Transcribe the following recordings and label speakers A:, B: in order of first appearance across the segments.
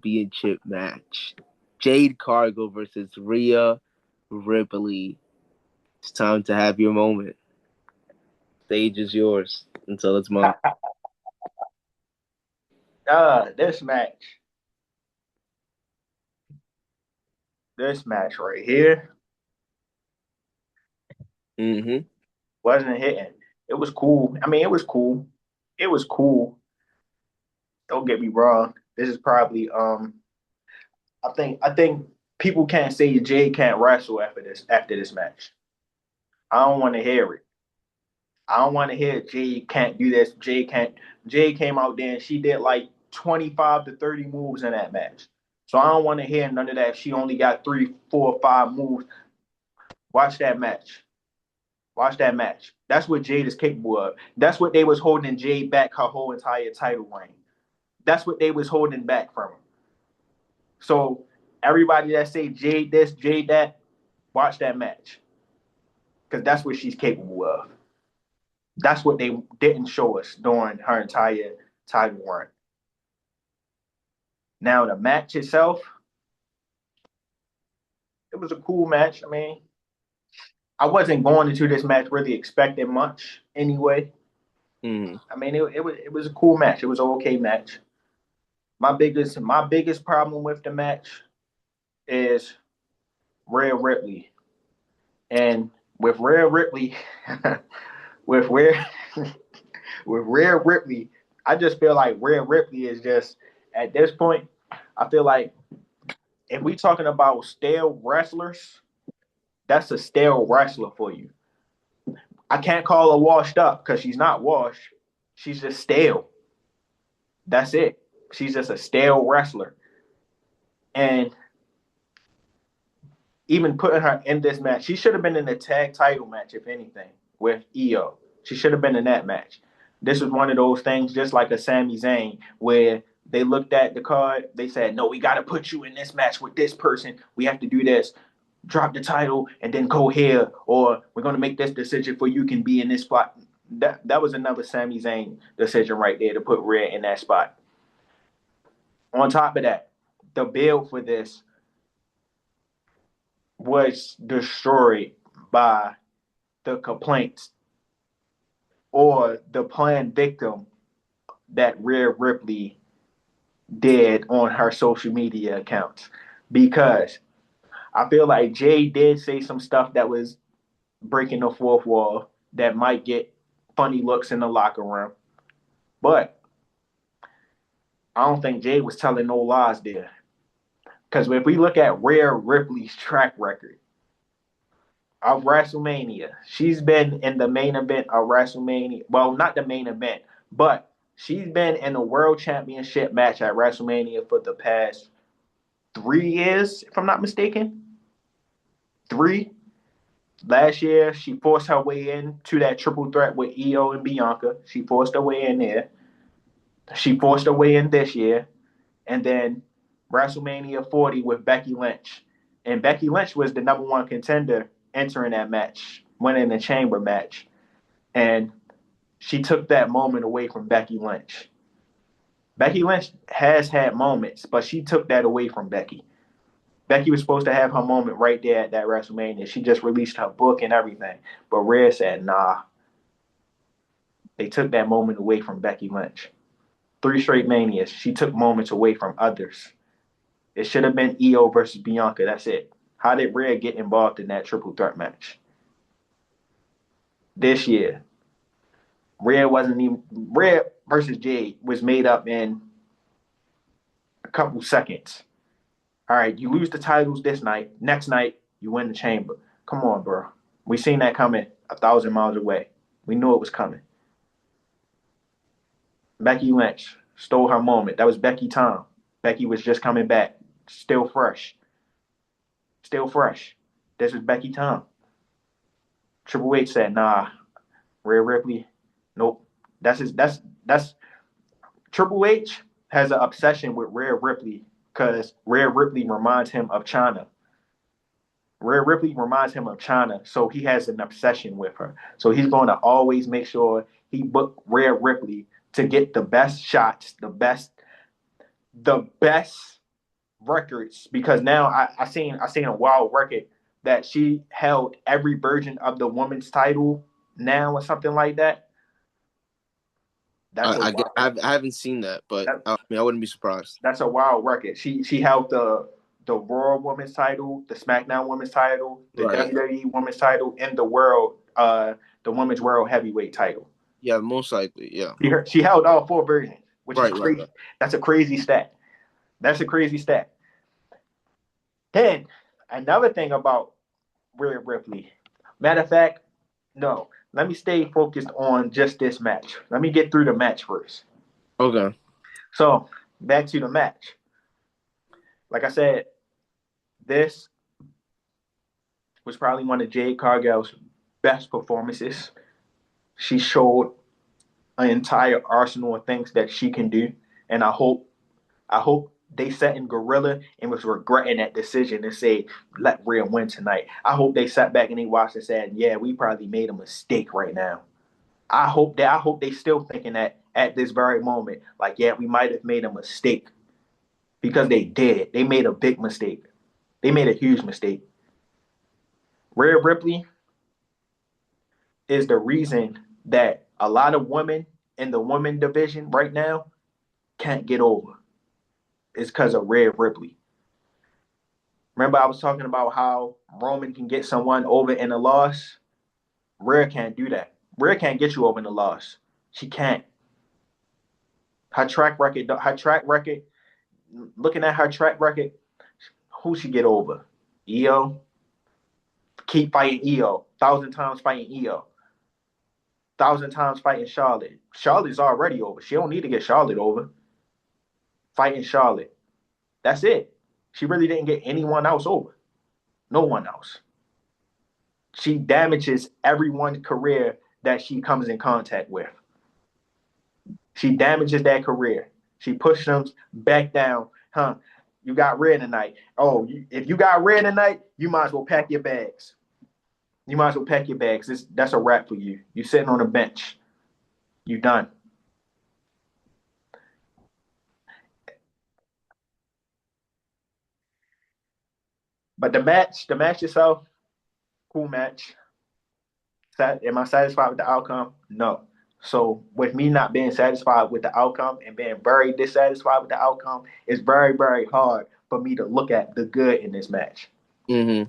A: championship match. Jade Cargill versus Rhea Ripley. It's time to have your moment. Stage is yours until it's mine.
B: This match, this match right here
A: Mm-hmm.
B: wasn't hitting. It was cool. I mean, it was cool. It was cool. Don't get me wrong. This is probably I think people can't say Jay can't wrestle after this match. I don't want to hear it. I don't want to hear Jay can't do this. Jay can't. Jay came out there and she did like 25 to 30 moves in that match. So I don't want to hear none of that. She only got three, four, five moves. Watch that match. Watch that match. That's what Jade is capable of. That's what they was holding Jade back her whole entire title reign. That's what they was holding back from her. So everybody that say Jade this, Jade that, watch that match. Because that's what she's capable of. That's what they didn't show us during her entire title run. Now the match itself, it was a cool match. I mean, I wasn't going into this match really expecting much anyway.
A: Mm-hmm.
B: I mean, it was a cool match. It was an okay match. My biggest problem with the match is Rhea Ripley, and with Rhea Ripley, with Rhea with Rhea Ripley, I just feel like Rhea Ripley is just at this point. I feel like if we talking about stale wrestlers, that's a stale wrestler for you. I can't call her washed up because she's not washed. She's just stale. That's it. She's just a stale wrestler. And even putting her in this match, she should have been in the tag title match, if anything, with Io. She should have been in that match. This was one of those things, just like a Sami Zayn, where they looked at the card, they said, "No, we got to put you in this match with this person. We have to do this. Drop the title and then go here, or we're gonna make this decision for you can be in this spot." That was another Sami Zayn decision right there to put Rhea in that spot. On top of that, the build for this was destroyed by the complaints or the planned victim that Rhea Ripley did on her social media accounts. Because I feel like Jay did say some stuff that was breaking the fourth wall that might get funny looks in the locker room. But I don't think Jay was telling no lies there. Because if we look at Rhea Ripley's track record of WrestleMania, she's been in the main event of WrestleMania. Well, not the main event, but she's been in a world championship match at WrestleMania for the past 3 years, if I'm not mistaken. Three. Last year, she forced her way into that triple threat with Io and Bianca. She forced her way in there. She forced her way in this year. And then WrestleMania 40 with Becky Lynch. And Becky Lynch was the number one contender entering that match, winning the chamber match. And she took that moment away from Becky Lynch. Becky Lynch has had moments, but she took that away from Becky. Becky was supposed to have her moment right there at that WrestleMania. She just released her book and everything. But Rhea said, nah, they took that moment away from Becky Lynch. Three straight manias. She took moments away from others. It should have been Io versus Bianca. That's it. How did Rhea get involved in that triple threat match? This year, Rhea wasn't even Rhea versus Jade was made up in a couple seconds. All right, you lose the titles this night. Next night, you win the chamber. Come on, bro. We seen that coming 1,000 miles away. We knew it was coming. Becky Lynch stole her moment. That was Becky time. Becky was just coming back, still fresh, still fresh. This was Becky time. Triple H said, "Nah, Rhea Ripley, nope." That's Triple H has an obsession with Rhea Ripley because Rhea Ripley reminds him of China. Rhea Ripley reminds him of China, so he has an obsession with her. So he's going to always make sure he book Rhea Ripley to get the best shots, the best records because now I seen a wild record that she held every version of the women's title now or something like that. That's a wild,
A: I haven't seen that, but
B: that,
A: I mean, I wouldn't be surprised.
B: that's a wild record. She held the Raw Women's title, the SmackDown Women's title, the
A: Right.
B: WWE Women's title, and the Women's World Heavyweight title.
A: Yeah, most likely. Yeah.
B: She held all four versions, which is
A: Right. Right.
B: crazy.
A: Right.
B: That's a crazy stat. That's a crazy stat. Then another thing about Rhea Ripley. Matter of fact, no. Let me stay focused on just this match. Let me get through the match first.
A: Okay.
B: So back to the match. Like I said, this was probably one of Jade Cargill's best performances. She showed an entire arsenal of things that she can do, and I hope they sat in Gorilla and was regretting that decision and say, let Rhea win tonight. I hope they sat back and they watched and said, yeah, we probably made a mistake right now. I hope they still thinking that at this very moment, like, yeah, we might have made a mistake because they did. They made a big mistake. They made a huge mistake. Rhea Ripley is the reason that a lot of women in the women division right now can't get over. It's because of Rhea Ripley. Remember, I was talking about how Roman can get someone over in a loss. Rhea can't do that. Rhea can't get you over in a loss. She can't. Her track record. Her track record. Looking at her track record, who she get over? Io. Keep fighting Io. 1,000 times fighting Io. 1,000 times fighting Charlotte. Charlotte's already over. She don't need to get Charlotte over. Fighting Charlotte. That's it. She really didn't get anyone else over. No one else. She damages everyone's career that she comes in contact with. She damages that career. She pushes them back down. Huh? You got Rhea tonight. Oh, if you got Rhea tonight, you might as well pack your bags. You might as well pack your bags. That's a wrap for you. You sitting on the bench. You done. But the match itself, cool match. Am I satisfied with the outcome? No. So with me not being satisfied with the outcome and being very dissatisfied with the outcome, it's very, very hard for me to look at the good in this match
A: Mm-hmm.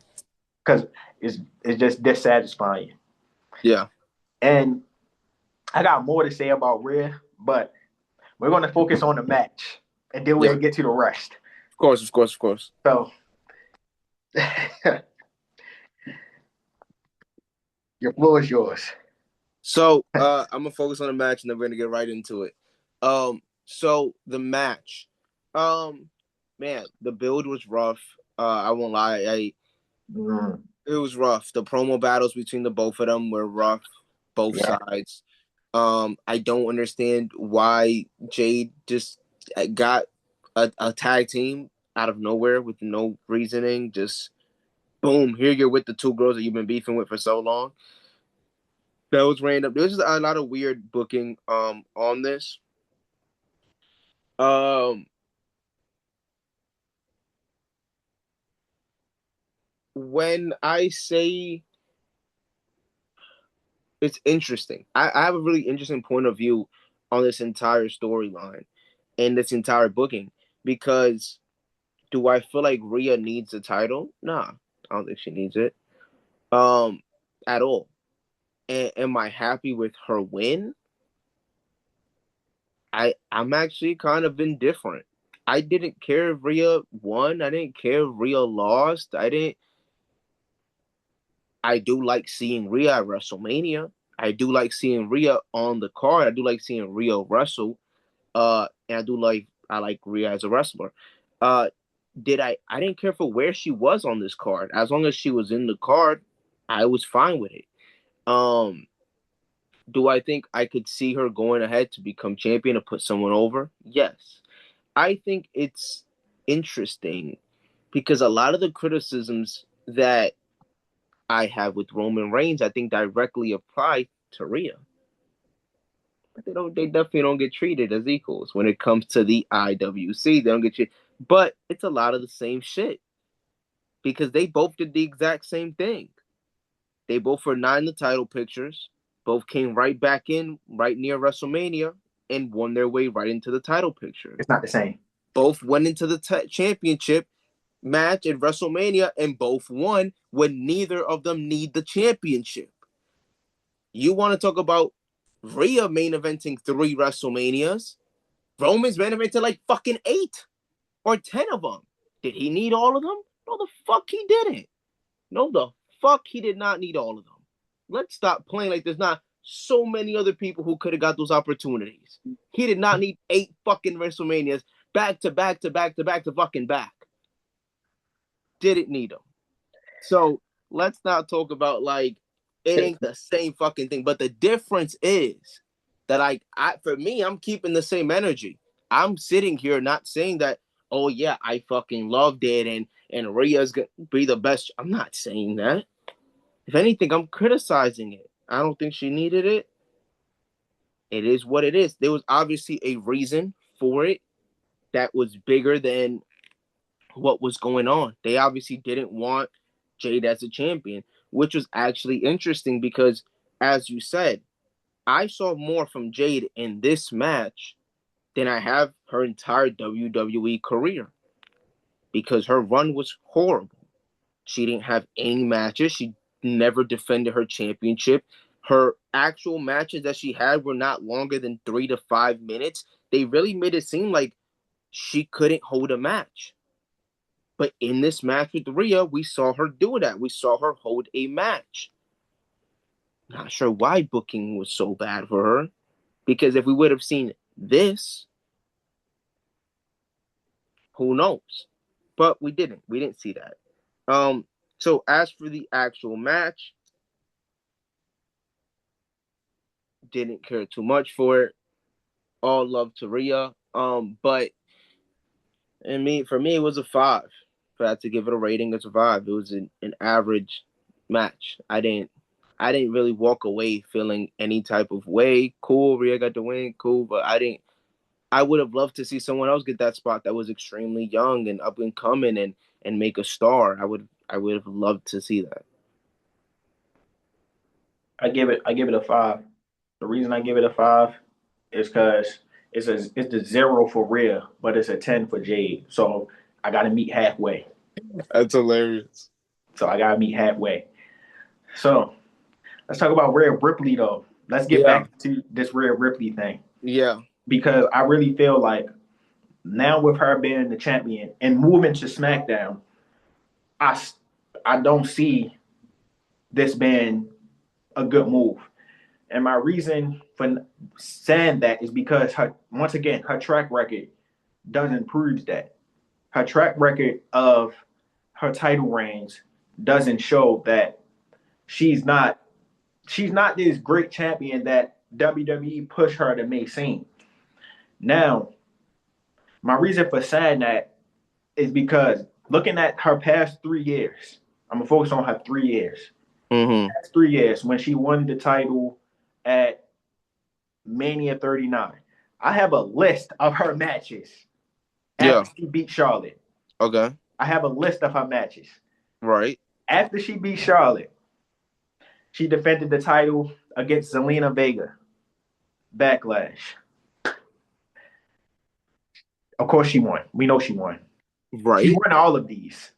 B: because it's just dissatisfying.
A: Yeah.
B: And I got more to say about Rhea, but we're going to focus on the match and then
A: Yeah.
B: we'll get to the rest.
A: Of course. Of course. Of course.
B: So your floor is yours.
A: So I'm gonna focus on the match, and then we're gonna get right into it. So the match, man, the build was rough. I won't lie, it was rough. The promo battles between the both of them were rough, both
B: Yeah.
A: sides. I don't understand why Jade just got a tag team out of nowhere with no reasoning. Just boom, here you're with the two girls that you've been beefing with for so long. That was random. There's just a lot of weird booking on this. Um when I say it's interesting, I have a really interesting point of view on this entire storyline and this entire booking because do I feel like Rhea needs the title? Nah, I don't think she needs it. At all. And am I happy with her win? I'm actually kind of indifferent. I didn't care if Rhea won. I didn't care if Rhea lost. I do like seeing Rhea at WrestleMania. I do like seeing Rhea on the card. I do like seeing Rhea wrestle. And I like Rhea as a wrestler. Uh, I didn't care for where she was on this card. As long as she was in the card, I was fine with it. Um, do I think I could see her going ahead to become champion and put someone over? Yes. I think it's interesting because a lot of the criticisms that I have with Roman Reigns, I think directly apply to Rhea. But they definitely don't get treated as equals when it comes to the IWC. They don't get treated. But it's a lot of the same shit because they both did the exact same thing. They both were not in the title pictures. Both came right back in right near WrestleMania and won their way right into the title picture.
B: It's not the same.
A: Both went into the championship match at WrestleMania and both won when neither of them need the championship. You want to talk about Rhea main eventing 3 WrestleManias? Roman's main evented like fucking 8 or 10 of them. Did he need all of them? No, the fuck he didn't. No, the fuck he did not need all of them. Let's stop playing like there's not so many other people who could have got those opportunities. He did not need 8 fucking WrestleManias back to back to back to back to fucking back. Didn't need them. So let's not talk about like it ain't the same fucking thing. But the difference is that for me, I'm keeping the same energy. I'm sitting here not saying that, oh yeah, I fucking loved it and Rhea's gonna be the best. I'm not saying that. If anything, I'm criticizing it. I don't think she needed it. It is what it is. There was obviously a reason for it that was bigger than what was going on. They obviously didn't want Jade as a champion, which was actually interesting because, as you said, I saw more from Jade in this match than I have her entire WWE career because her run was horrible. She didn't have any matches. She never defended her championship. Her actual matches that she had were not longer than 3 to 5 minutes. They really made it seem like she couldn't hold a match. But in this match with Rhea, we saw her do that. We saw her hold a match. Not sure why booking was so bad for her. Because if we would have seen this, who knows? But we didn't. We didn't see that. So as for the actual match, didn't care too much for it. All love to Rhea. But for me, it was a 5. If I had to give it a rating, it's a 5. It was an average match. I didn't really walk away feeling any type of way. Cool, Rhea got the win, cool, but I didn't. I would have loved to see someone else get that spot that was extremely young and up and coming and make a star. I would have loved to see that.
B: I give it a 5. The reason I give it a 5 is because it's the 0 for Rhea, but it's a 10 for Jade. So I got to meet halfway.
A: That's hilarious.
B: So I got to meet halfway. So let's talk about Rhea Ripley though. Let's get back to this Rhea Ripley thing.
A: Yeah.
B: Because I really feel like now with her being the champion and moving to SmackDown, I don't see this being a good move. And my reason for saying that is because once again, her track record doesn't prove that. Her track record of her title reigns doesn't show that she's not this great champion that WWE pushed her to make seem. Now, my reason for saying that is because looking at her past 3 years, I'm gonna focus on her 3 years. Past 3 years when she won the title at Mania 39. I have a list of her matches after she beat Charlotte.
A: Okay.
B: I have a list of her matches.
A: Right.
B: After she beat Charlotte, she defended the title against Zelina Vega. Backlash. Of course she won. We know she won.
A: Right.
B: She won all of these.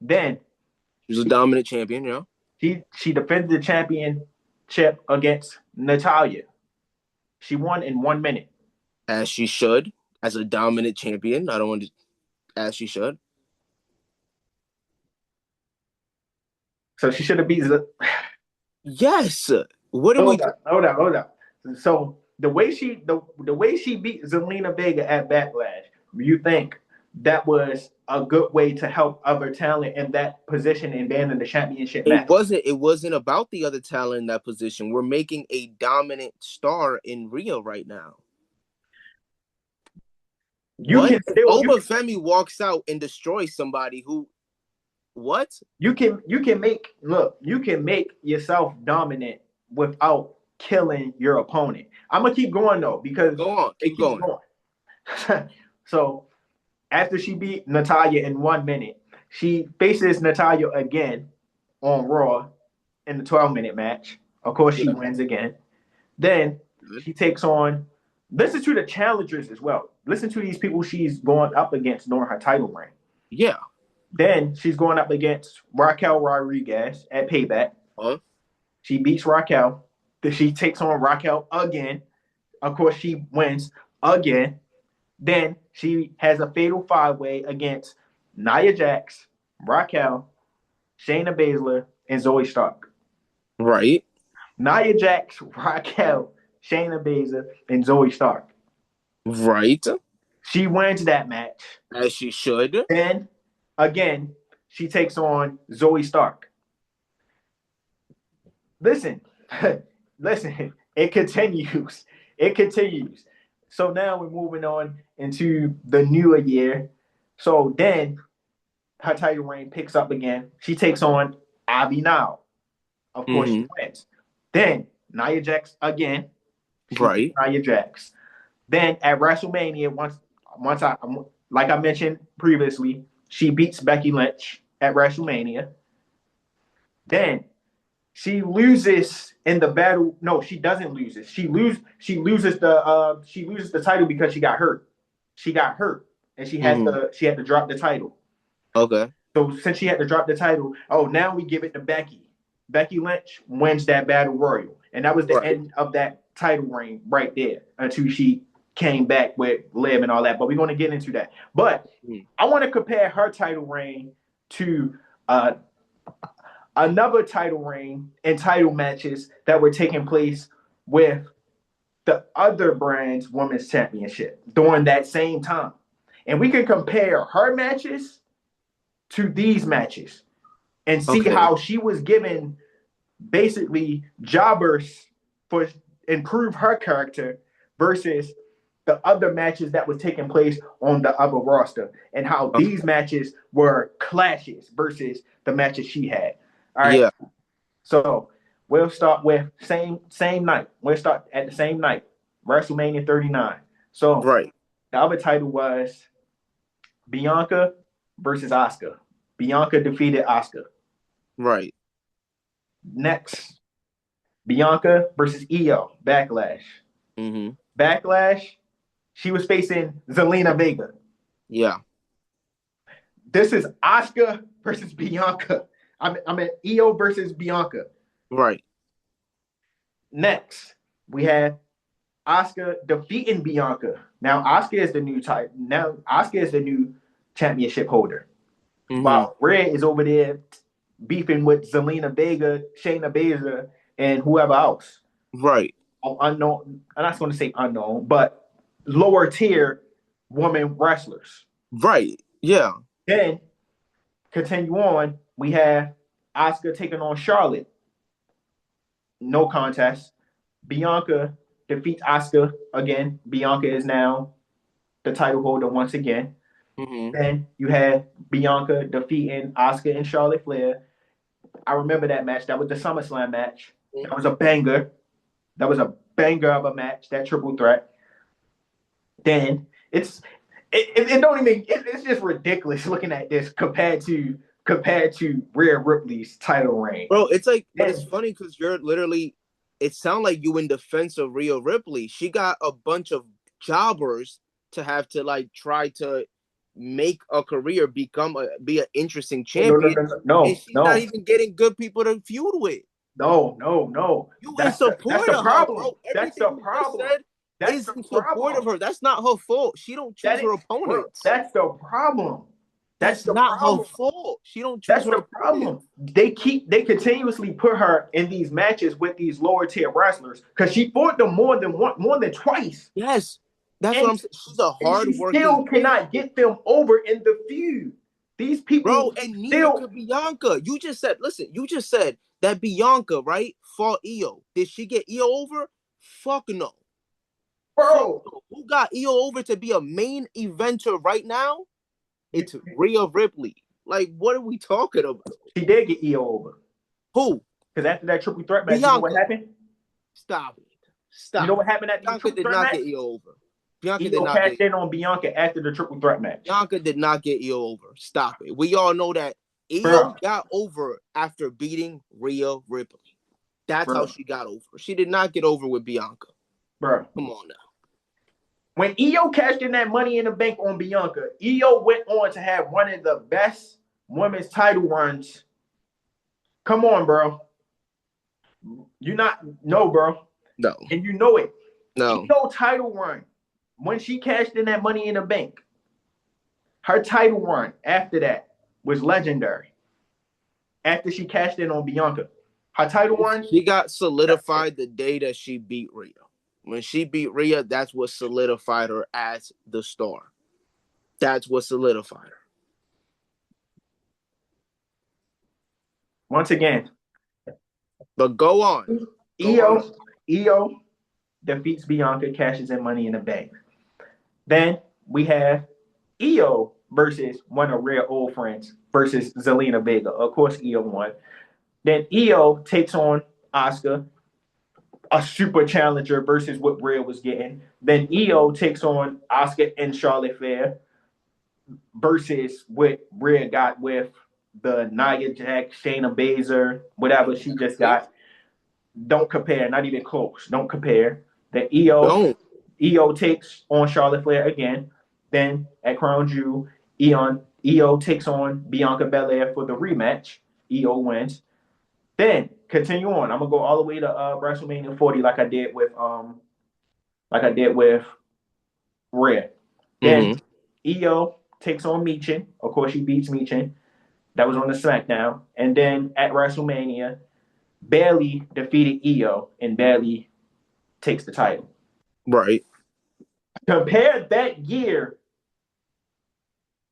B: Then
A: she was a dominant champion, yeah.
B: She defended the championship against Natalya. She won in 1 minute.
A: As she should, as a dominant champion. I don't want to. As she should.
B: So she should have beat.
A: Yes. What are we?
B: Hold up. So the way she beat Zelina Vega at Backlash, you think that was a good way to help other talent in that position and being in the championship match?
A: It wasn't about the other talent in that position. We're making a dominant star in Rhea right now. Femi walks out and destroys somebody who. What?
B: You can make yourself dominant without killing your opponent. I'm gonna keep going though because
A: go on, keep going.
B: So after she beat Natalya in 1 minute, she faces Natalya again on Raw in the 12-minute match. Of course, she
A: Yeah.
B: wins again. Then
A: Good.
B: she takes on. Listen to the challengers as well. Listen to these people she's going up against during her title reign.
A: Yeah.
B: Then she's going up against Raquel Rodriguez at Payback.
A: Huh?
B: She beats Raquel. Then she takes on Raquel again. Of course, she wins again. Then she has a fatal five-way against Nia Jax, Raquel, Shayna Baszler, and Zoe Stark.
A: Right.
B: Nia Jax, Raquel, Shayna Baszler, and Zoe Stark.
A: Right.
B: She wins that match.
A: As she should.
B: Then again, she takes on Zoe Stark. Listen, listen, it continues. It continues. So now we're moving on into the newer year. So then her title reign picks up again. She takes on Ivy now. Of course, she
A: Mm-hmm.
B: wins. Then Nia Jax again. She beats
A: Right.
B: Nia Jax. Then at WrestleMania, once I like I mentioned previously, she beats Becky Lynch at WrestleMania. Then she loses in the battle. No, she doesn't lose it. She loses the title because she got hurt. She got hurt and
A: Mm-hmm.
B: she had to drop the title.
A: Okay.
B: So since she had to drop the title, oh, now we give it to Becky. Becky Lynch wins that battle royal, and that was the
A: Right.
B: end of that title reign right there until she came back with Liv and all that. But we're going to get into that. But
A: Mm.
B: I want to compare her title reign to uh, another title reign and title matches that were taking place with the other brand's women's championship during that same time. And we can compare her matches to these matches and see
A: Okay.
B: how she was given basically jobbers for improve her character versus the other matches that was taking place on the other roster and how
A: Okay.
B: these matches were clashes versus the matches she had. All right.
A: Yeah.
B: So we'll start with same night. We'll start at the same night, WrestleMania 39. So
A: Right.
B: the other title was Bianca versus Asuka. Bianca defeated Asuka.
A: Right.
B: Next, Bianca versus Io. Backlash.
A: Mm-hmm.
B: Backlash. She was facing Zelina Vega.
A: Yeah.
B: This is Asuka versus Bianca. I mean Io versus Bianca.
A: Right.
B: Next, we have Asuka defeating Bianca. Now Asuka is the new type. Now Asuka is the new championship holder.
A: Mm-hmm.
B: While Rhea is over there beefing with Zelina Vega, Shayna Baszler, and whoever else.
A: Right.
B: Unknown. I'm not going to say unknown, but lower tier women wrestlers.
A: Right. Yeah.
B: Then continue on. We have Asuka taking on Charlotte. No contest. Bianca defeats Asuka again. Bianca is now the title holder once again.
A: Mm-hmm.
B: Then you had Bianca defeating Asuka and Charlotte Flair. I remember that match. That was the SummerSlam match. That was a banger. That was a banger of a match. That triple threat. Then it don't even it's just ridiculous looking at this compared to Rhea Ripley's title reign.
A: Bro, it's like, but it's
B: Then
A: funny because you're literally. It sounds like you in defense of Rhea Ripley. She got a bunch of jobbers to have to like try to make a career, be an interesting
B: no no
A: champion,
B: no
A: and
B: no
A: she's not
B: no
A: even getting good people to feud with.
B: no.
A: You in
B: That's
A: support
B: the
A: of her,
B: problem.
A: bro.
B: That's
A: Everything
B: the
A: you just
B: problem.
A: said
B: That's
A: is
B: the
A: in support of
B: problem.
A: her. That's not her fault. She don't choose
B: That
A: her
B: is bro.
A: opponents.
B: That's the problem. That's
A: That's
B: the
A: not her
B: problem.
A: fault. She don't choose
B: That's
A: her
B: the
A: opponents.
B: problem. They continuously put her in these matches with these lower tier wrestlers because she fought them more than twice.
A: Yes, that's what
B: And
A: I'm saying. She's a
B: and she
A: hardworking
B: still
A: champion,
B: cannot get them over in the feud. These
A: bro,
B: people
A: and neither
B: still,
A: could Bianca. You just said, listen, you just said that Bianca, right, fought Io. Did she get Io over? Fuck no. Fuck
B: bro.
A: no. Who got Io over to be a main eventer right now? It's Rhea Ripley. Like, what are we talking about?
B: She did get EO over
A: Who?
B: because after that triple threat match, you know what
A: Bianca.
B: happened?
A: Stop it.
B: You know
A: Stop
B: what
A: it.
B: happened at the
A: Bianca
B: triple
A: did
B: threat
A: not
B: match?
A: get Io over. Bianca did
B: Io
A: not
B: cashed
A: get
B: in on Bianca after the triple threat match.
A: Bianca did not get Io over. Stop it. We all know that Io
B: Bro,
A: got over after beating Rhea Ripley. That's how
B: bro,
A: she got over. She did not get over with Bianca.
B: bro.
A: Come on now.
B: When Io cashed in that money in the bank on Bianca, Io went on to have one of the best women's title runs. Come on, bro. You not no, bro.
A: No.
B: And you know it.
A: No.
B: Io title run. When she cashed in that money in the bank, her title run after that was legendary. After she cashed in on Bianca. Her title run,
A: She got solidified the day that she beat Rhea. When she beat Rhea, that's what solidified her as the star. That's what solidified her.
B: once again,
A: But go on. Go on.
B: Io defeats Bianca, cashes in money in the bank. Then we have Io versus one of Rhea old friends versus Zelina Vega. Of course, Io won. Then Io takes on Asuka, a super challenger versus what Rhea was getting. Then Io takes on Asuka and Charlotte Flair versus what Rhea got with the Nia Jax, Shayna Baszler, whatever she just got. Don't compare, not even close. Don't compare. Then
A: Don't.
B: Io takes on Charlotte Flair again. Then at Crown Jewel, Io takes on Bianca Belair for the rematch. Io wins. Then continue on. I'm gonna go all the way to WrestleMania 40 like I did with Rhea. Then
A: Mm-hmm.
B: Io takes on Michin. Of course, she beats Michin. That was on the SmackDown. And then at WrestleMania, Bayley defeated Io, and Bayley takes the title.
A: Right.
B: Compare that year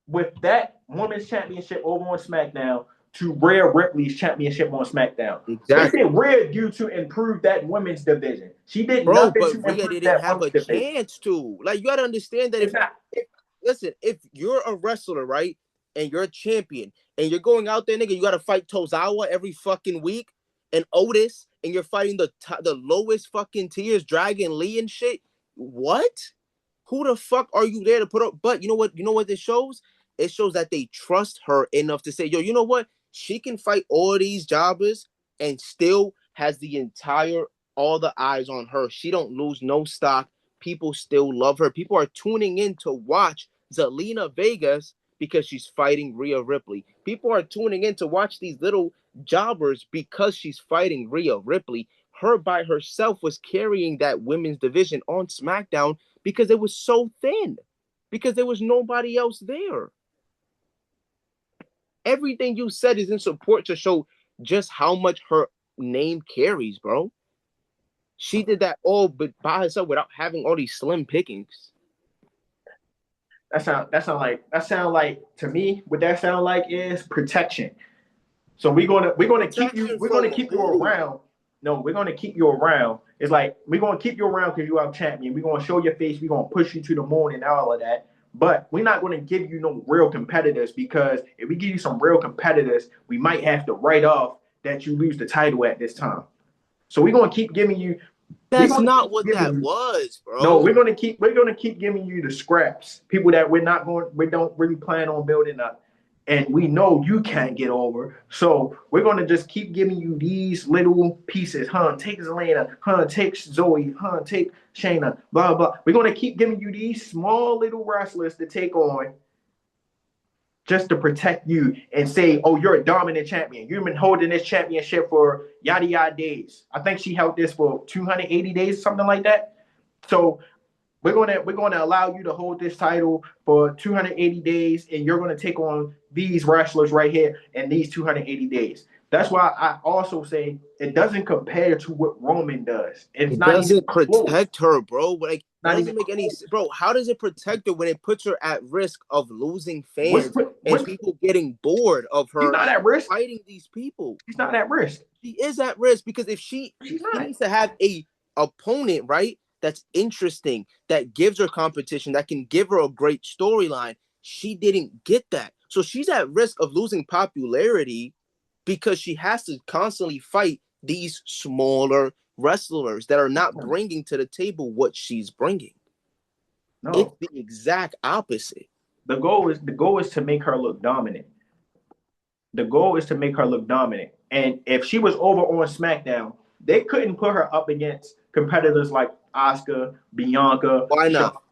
B: with that women's championship over on SmackDown to Rhea Ripley's championship on SmackDown. They
A: Exactly.
B: said Rhea due to improve that women's division. She did
A: Bro,
B: nothing
A: but
B: to
A: Rhea
B: improve
A: didn't
B: that
A: have
B: women's
A: a
B: division.
A: chance to. Like, you gotta understand that
B: It's not.
A: listen, if you're a wrestler, right, and you're a champion, and you're going out there, nigga, you gotta fight Tozawa every fucking week, and Otis, and you're fighting the lowest fucking tiers, Dragon Lee and shit. What? Who the fuck are you there to put up? But you know what? You know what this shows? It shows that they trust her enough to say, yo, you know what? She can fight all these jobbers and still has the entire all the eyes on her. She don't lose no stock. People still love her. People are tuning in to watch Zelina Vegas because she's fighting Rhea Ripley. People are tuning in to watch these little jobbers because she's fighting Rhea Ripley. Her by herself was carrying that women's division on SmackDown because it was so thin, because there was nobody else there. Everything you said is in support to show just how much her name carries, bro. She did that all but by herself without having all these slim pickings.
B: That sound like to me what that sound like is protection. So we're gonna keep you
A: Protection from who?
B: around. No, we're gonna keep you around. It's like we're gonna keep you around because you are champion. We're gonna show your face. We're gonna push you to the moon and all of that. But we're not gonna give you no real competitors because if we give you some real competitors, we might have to write off that you lose the title at this time. So we're gonna keep giving you. We're
A: That's
B: gonna
A: not
B: keep
A: what
B: giving
A: that
B: you.
A: was,
B: No,
A: bro.
B: we're gonna keep giving you the scraps. People that we don't really plan on building up. And we know you can't get over. So we're gonna just keep giving you these little pieces. Take Zelina, take Zoe, take Shayna, blah blah. We're gonna keep giving you these small little wrestlers to take on just to protect you and say, oh, you're a dominant champion. You've been holding this championship for yada yada days. I think she held this for 280 days, something like that. So we're gonna allow you to hold this title for 280 days, and you're gonna take on these wrestlers right here in these 280 days. That's why I also say it doesn't compare to what Roman does. It's
A: It
B: not even
A: doesn't
B: close.
A: protect her, bro. Like that
B: Not even
A: doesn't make any
B: close.
A: sense. Bro, how does it protect her when it puts her at risk of losing
B: What's
A: fans and
B: what's
A: people getting bored of
B: She's
A: her
B: not at risk.
A: fighting these people?
B: She's not at risk.
A: She is at risk because if she
B: She's
A: she
B: not.
A: needs to have a opponent, right? That's interesting, that gives her competition, that can give her a great storyline. She didn't get that. So she's at risk of losing popularity because she has to constantly fight these smaller wrestlers that are not bringing to the table what she's bringing. It's
B: No.
A: the exact opposite.
B: The goal is to make her look dominant. The goal is to make her look dominant. And if she was over on SmackDown, they couldn't put her up against competitors like Asuka, Bianca,
A: Why not?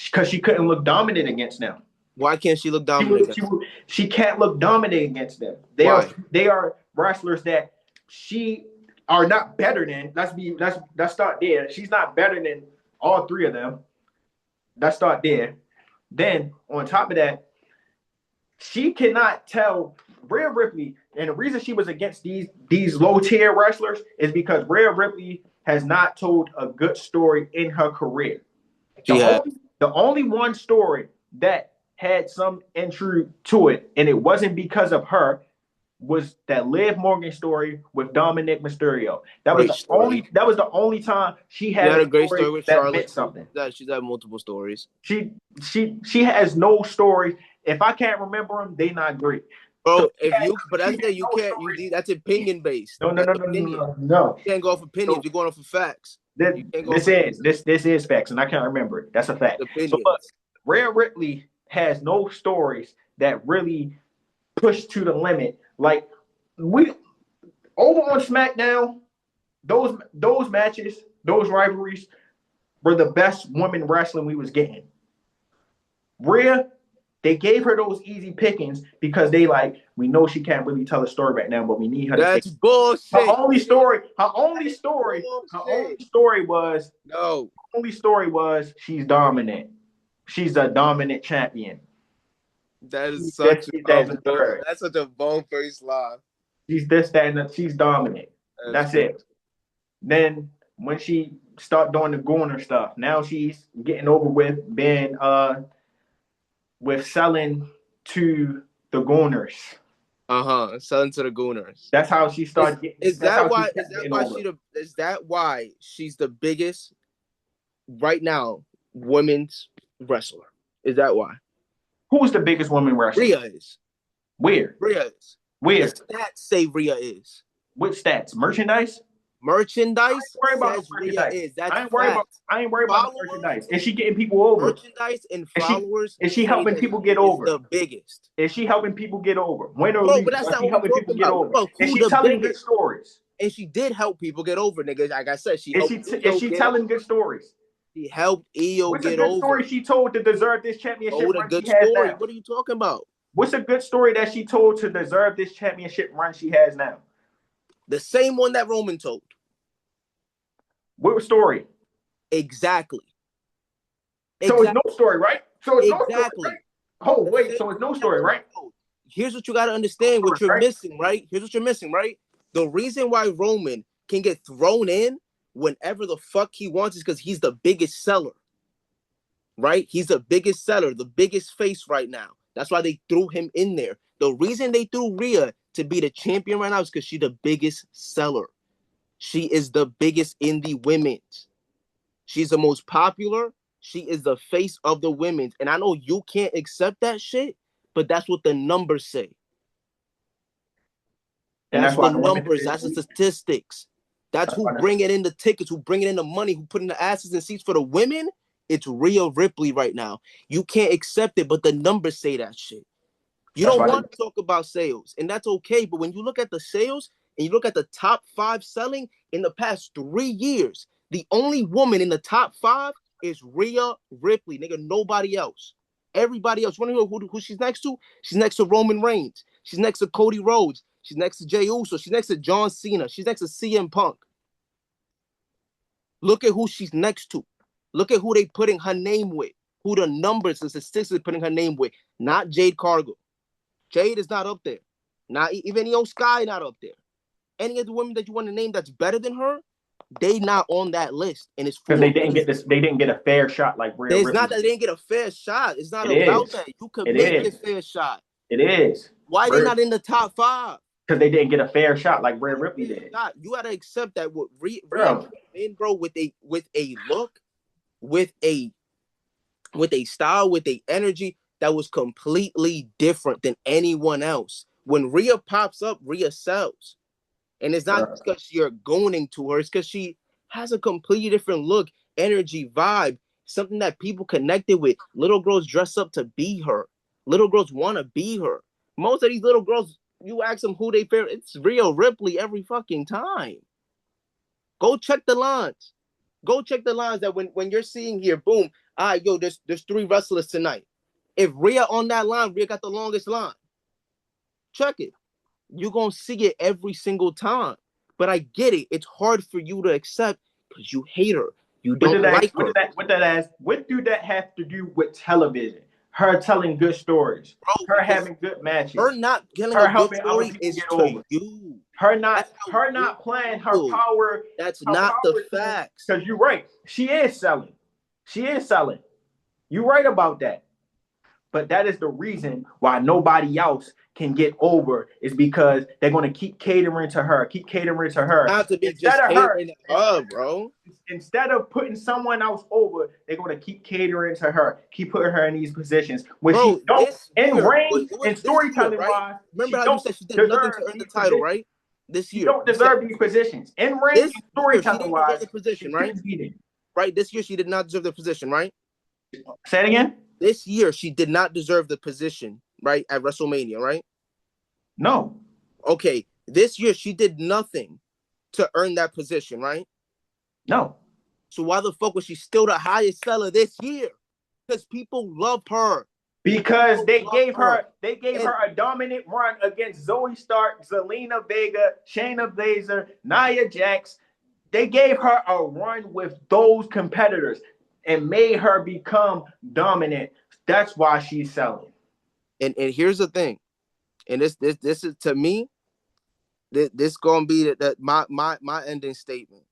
B: because she couldn't look dominant against them.
A: Why can't she look
B: She
A: dominant
B: would, she
A: against?
B: would, she can't look dominant against them. They are
A: Why?
B: they are wrestlers that she are not better than. Let's start there. She's not better than all three of them. Let's start there. Then on top of that, she cannot tell Rhea Ripley, and the reason she was against these low tier wrestlers is because Rhea Ripley has not told a good story in her career.
A: She had.
B: The only one story that had some entry to it, and it wasn't because of her, was that Liv Morgan story with Dominic Mysterio.
A: Great story.
B: That was the only time she
A: She
B: had
A: had
B: a
A: a great
B: story
A: story with
B: that
A: Charlotte.
B: meant something.
A: She's had multiple stories.
B: She has no story. If I can't remember them, they not great. So
A: Bro, but
B: she
A: that's
B: had
A: that you
B: no
A: can't,
B: stories.
A: that's opinion based.
B: No, no,
A: That's
B: no, no, no,
A: opinion.
B: no, no.
A: You can't go off opinions.
B: So
A: You're going off of facts.
B: this,
A: You can't go
B: this
A: off
B: is
A: opinions.
B: this is facts, and I can't remember it. That's a fact. So look,
A: Opinions.
B: Rhea Ripley has no stories that really push to the limit. Like we over on SmackDown, those matches, those rivalries were the best women wrestling we was getting. Rhea, they gave her those easy pickings because we know she can't really tell a story right now, but we need her to take
A: That's bullshit.
B: her only story was
A: No.
B: she's dominant. She's a dominant champion.
A: That is
B: That's
A: such a bone-faced lie.
B: She's this, that, and she's dominant. That's it. Then when she start doing the Gooner stuff, now she's getting over with being with selling to the Gooners.
A: Selling to the Gooners.
B: That's how she started getting.
A: Is that why she's the biggest right now women's wrestler? Is that why?
B: Who's the biggest woman wrestler?
A: Rhea is.
B: Where?
A: Rhea is.
B: Where?
A: The stats say Rhea is.
B: Which stats? Merchandise?
A: Merchandise
B: says
A: Rhea is. That's
B: I ain't worried about the merchandise. Is she getting people over?
A: Merchandise and followers.
B: Is she helping people get over?
A: The biggest.
B: Is she helping people get over? Win or
A: Bro,
B: lose,
A: but that's not
B: she
A: what
B: helping
A: we're
B: people
A: talking
B: get
A: about.
B: over?
A: Bro,
B: is she telling good stories?
A: And she did help people get over, nigga. Like I said,
B: is she telling good stories?
A: She helped Io
B: What's
A: get
B: a good
A: over.
B: Story she told to deserve this championship
A: a
B: run
A: good
B: she has
A: story.
B: now?
A: What are you talking about?
B: What's a good story that she told to deserve this championship run she has now?
A: The same one that Roman told.
B: What story?
A: Exactly.
B: So it's no story, right? So it's
A: exactly.
B: No story, right? Oh, wait. So it's no story, right?
A: Here's what you got to understand. What you're missing, right? Here's what you're missing, right? The reason why Roman can get thrown in whenever the fuck he wants is because he's the biggest seller, right? He's the biggest seller, the biggest face right now. That's why they threw him in there. The reason they threw Rhea to be the champion right now is because she's the biggest seller. She is the biggest in the women's. She's the most popular. She is the face of the women's. And I know you can't accept that shit, but that's what the numbers say.
B: And
A: that's the numbers. That's the statistics. That's who bringing in the tickets, who bringing in the money, who putting the asses in seats for the women. It's Rhea Ripley right now. You can't accept it, but the numbers say that shit. You don't want to talk about sales, and that's okay. But when you look at the sales and you look at the top 5 selling in the past 3 years, the only woman in the top 5 is Rhea Ripley. Nigga, nobody else. Everybody else. You want to know who she's next to? She's next to Roman Reigns. She's next to Cody Rhodes. She's next to Jey Uso. She's next to John Cena. She's next to CM Punk. Look at who she's next to. Look at who they putting her name with. Who the numbers and statistics are putting her name with. Not Jade Cargill. Jade is not up there. Not even Io Sky not up there. Any of the women that you want to name that's better than her, they not on that list. And it's
B: because they didn't get this. They didn't get a fair shot like Rhea Ripley.
A: It's not that they didn't get a fair shot. It's not about that. You could make a fair shot.
B: It is.
A: Why they not in the top 5?
B: Because they didn't get a fair shot like Rhea Ripley did.
A: You gotta accept that what Rhea in, bro, with a look, with a style, with a energy that was completely different than anyone else. When Rhea pops up, Rhea sells. And it's not because you're going to her, it's because she has a completely different look, energy, vibe. something that people connected with. Little girls dress up to be her. Little girls want to be her. Most of these little girls, you ask them who they favorite, it's Rhea Ripley every fucking time. Go check the lines. Go check the lines that when you're seeing here, boom, all right, yo, there's 3 wrestlers tonight. If Rhea on that line, Rhea got the longest line. Check it. You're going to see it every single time. But I get it. It's hard for you to accept because you hate her. You don't like her.
B: What do that have to do with television? Her telling good stories. Bro, her having good matches.
A: Her not telling a good story is to you.
B: Her not playing her power.
A: That's not the facts.
B: Because you're right. She is selling. She is selling. You're right about that. But that is the reason why nobody else can get over is because they're going to keep catering to her.
A: Not to be just catering to her, bro.
B: Instead of putting someone else over, they're going to keep catering to her. Keep putting her in these positions. When she don't, in ring and storytelling wise,
A: remember how you said she did nothing to earn the title, right? This year.
B: She don't deserve these positions. In ring and storytelling wise,
A: the position, right? Right? This year she did not deserve the position, right?
B: Say it again.
A: This year, she did not deserve the position, right, at WrestleMania, right?
B: No.
A: Okay, this year, she did nothing to earn that position, right?
B: No.
A: So why the fuck was she still the highest seller this year? Because people love her.
B: Because they gave her a dominant run against Zoe Stark, Zelina Vega, Shayna Baszler, Nia Jax. They gave her a run with those competitors and made her become dominant. That's why she's selling.
A: And here's the thing, and this is to me, this gonna be my ending statement,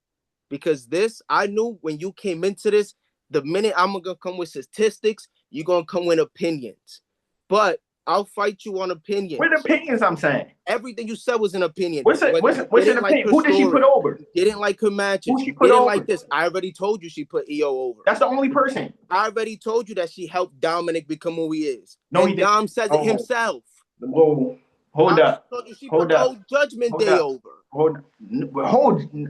A: because this I knew when you came into this. The minute I'm gonna come with statistics, you're gonna come with opinions, but I'll fight you on opinions.
B: What opinions I'm saying?
A: Everything you said was an opinion.
B: What's an opinion? Like who did she put over?
A: Didn't like her matches.
B: Who she put
A: didn't
B: over?
A: Like this. I already told you she put EO over.
B: That's the only person.
A: I already told you that she helped Dominic become who he is.
B: No,
A: and
B: he didn't.
A: Dom says it himself.
B: Whoa, hold up.
A: She put the whole Judgment Day over.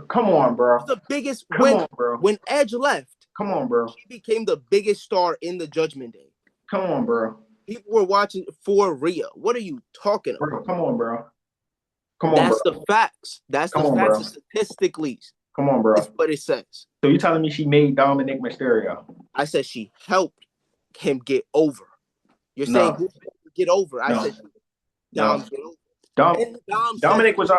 B: Come on, bro.
A: It was the biggest
B: bro.
A: When Edge left.
B: Come on, bro.
A: She became the biggest star in the Judgment Day.
B: Come on, bro.
A: People were watching for Rhea. What are you talking about?
B: Bro, come on, bro.
A: That's the facts. That's the facts statistically.
B: Come on, bro.
A: That's what it says.
B: So you telling me she made Dominic Mysterio?
A: I said she helped him get over. You're saying who get over? I said Dom get over.
B: Dominic was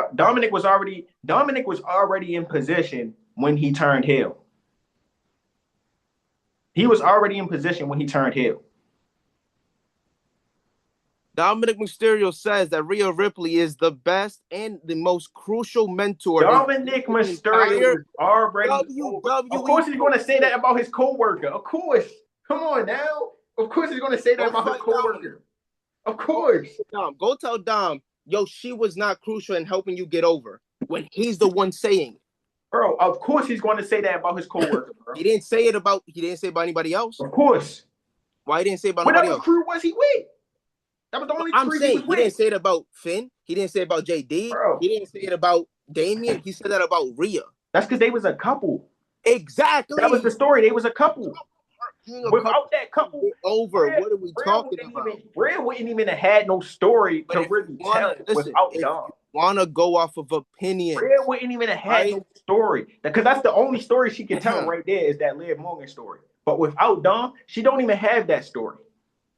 B: already in position when he turned heel. He was already in position when he turned heel.
A: Dominic Mysterio says that Rhea Ripley is the best and the most crucial mentor.
B: Dominic Mysterio is already
A: WWE.
B: Of course he's going to say that about his co-worker. Of course. Come on now. Of course he's going to say that about his co-worker. Of course.
A: Go tell Dom, yo, she was not crucial in helping you get over. When he's the one saying.
B: Bro, of course he's going to say that about his co-worker, bro.
A: He didn't say about anybody else.
B: Of course.
A: Why he didn't say about nobody else?
B: What crew was he with? That was the only
A: I'm saying he didn't say it about Finn. He didn't say it about Jade.
B: Bro.
A: He didn't say it about Damian. He said that about Rhea.
B: That's because they was a couple.
A: Exactly.
B: That was the story. They was a couple. Without that couple
A: over, what are we talking about?
B: Rhea wouldn't even have had no story to really tell without Dom.
A: Want to go off of opinion?
B: Rhea wouldn't even have had no story, because that's the only story she can tell right there is that Liv Morgan story. But without Dom, she don't even have that story.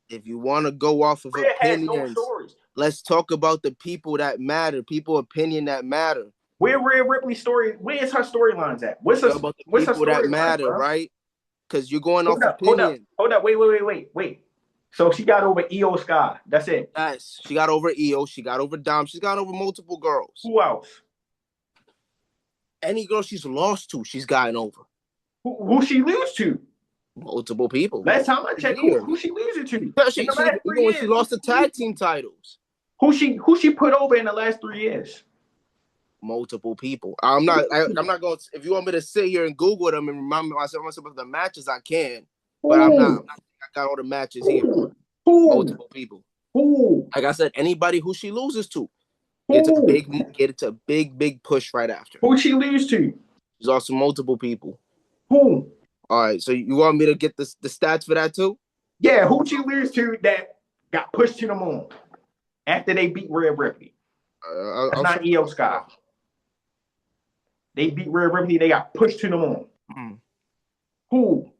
A: If you want to go off of opinions, let's talk about the people that matter, people opinion that matter.
B: Where Rhea Ripley's story? Where is her storylines at? What's her
A: people that matter, right? Because you're going off opinion.
B: Hold up. Wait. So she got over Io Sky. That's it.
A: Yes, she got over Io. She got over Dom. She's got over multiple girls.
B: Who else?
A: Any girl she's lost to, she's gotten over.
B: Who she lose to?
A: Multiple people.
B: Last time I checked, who she losing to?
A: Even when she lost the tag team titles.
B: Who she put over in the last 3 years?
A: Multiple people. I'm not going to, if you want me to sit here and Google them and remind myself of the matches, I can. But I'm not I got all the matches here. Multiple people. Like I said, anybody who she loses to, it's a big push right after.
B: Who she lose to?
A: There's also multiple people.
B: Who?
A: All right, so you want me to get the stats for that too?
B: Yeah, who she lose to that got pushed to the moon after they beat Rhea Ripley? That's
A: I'll
B: not
A: search
B: Io
A: it
B: Sky.
A: up.
B: They beat Rhea Ripley. They got pushed to the moon. Who?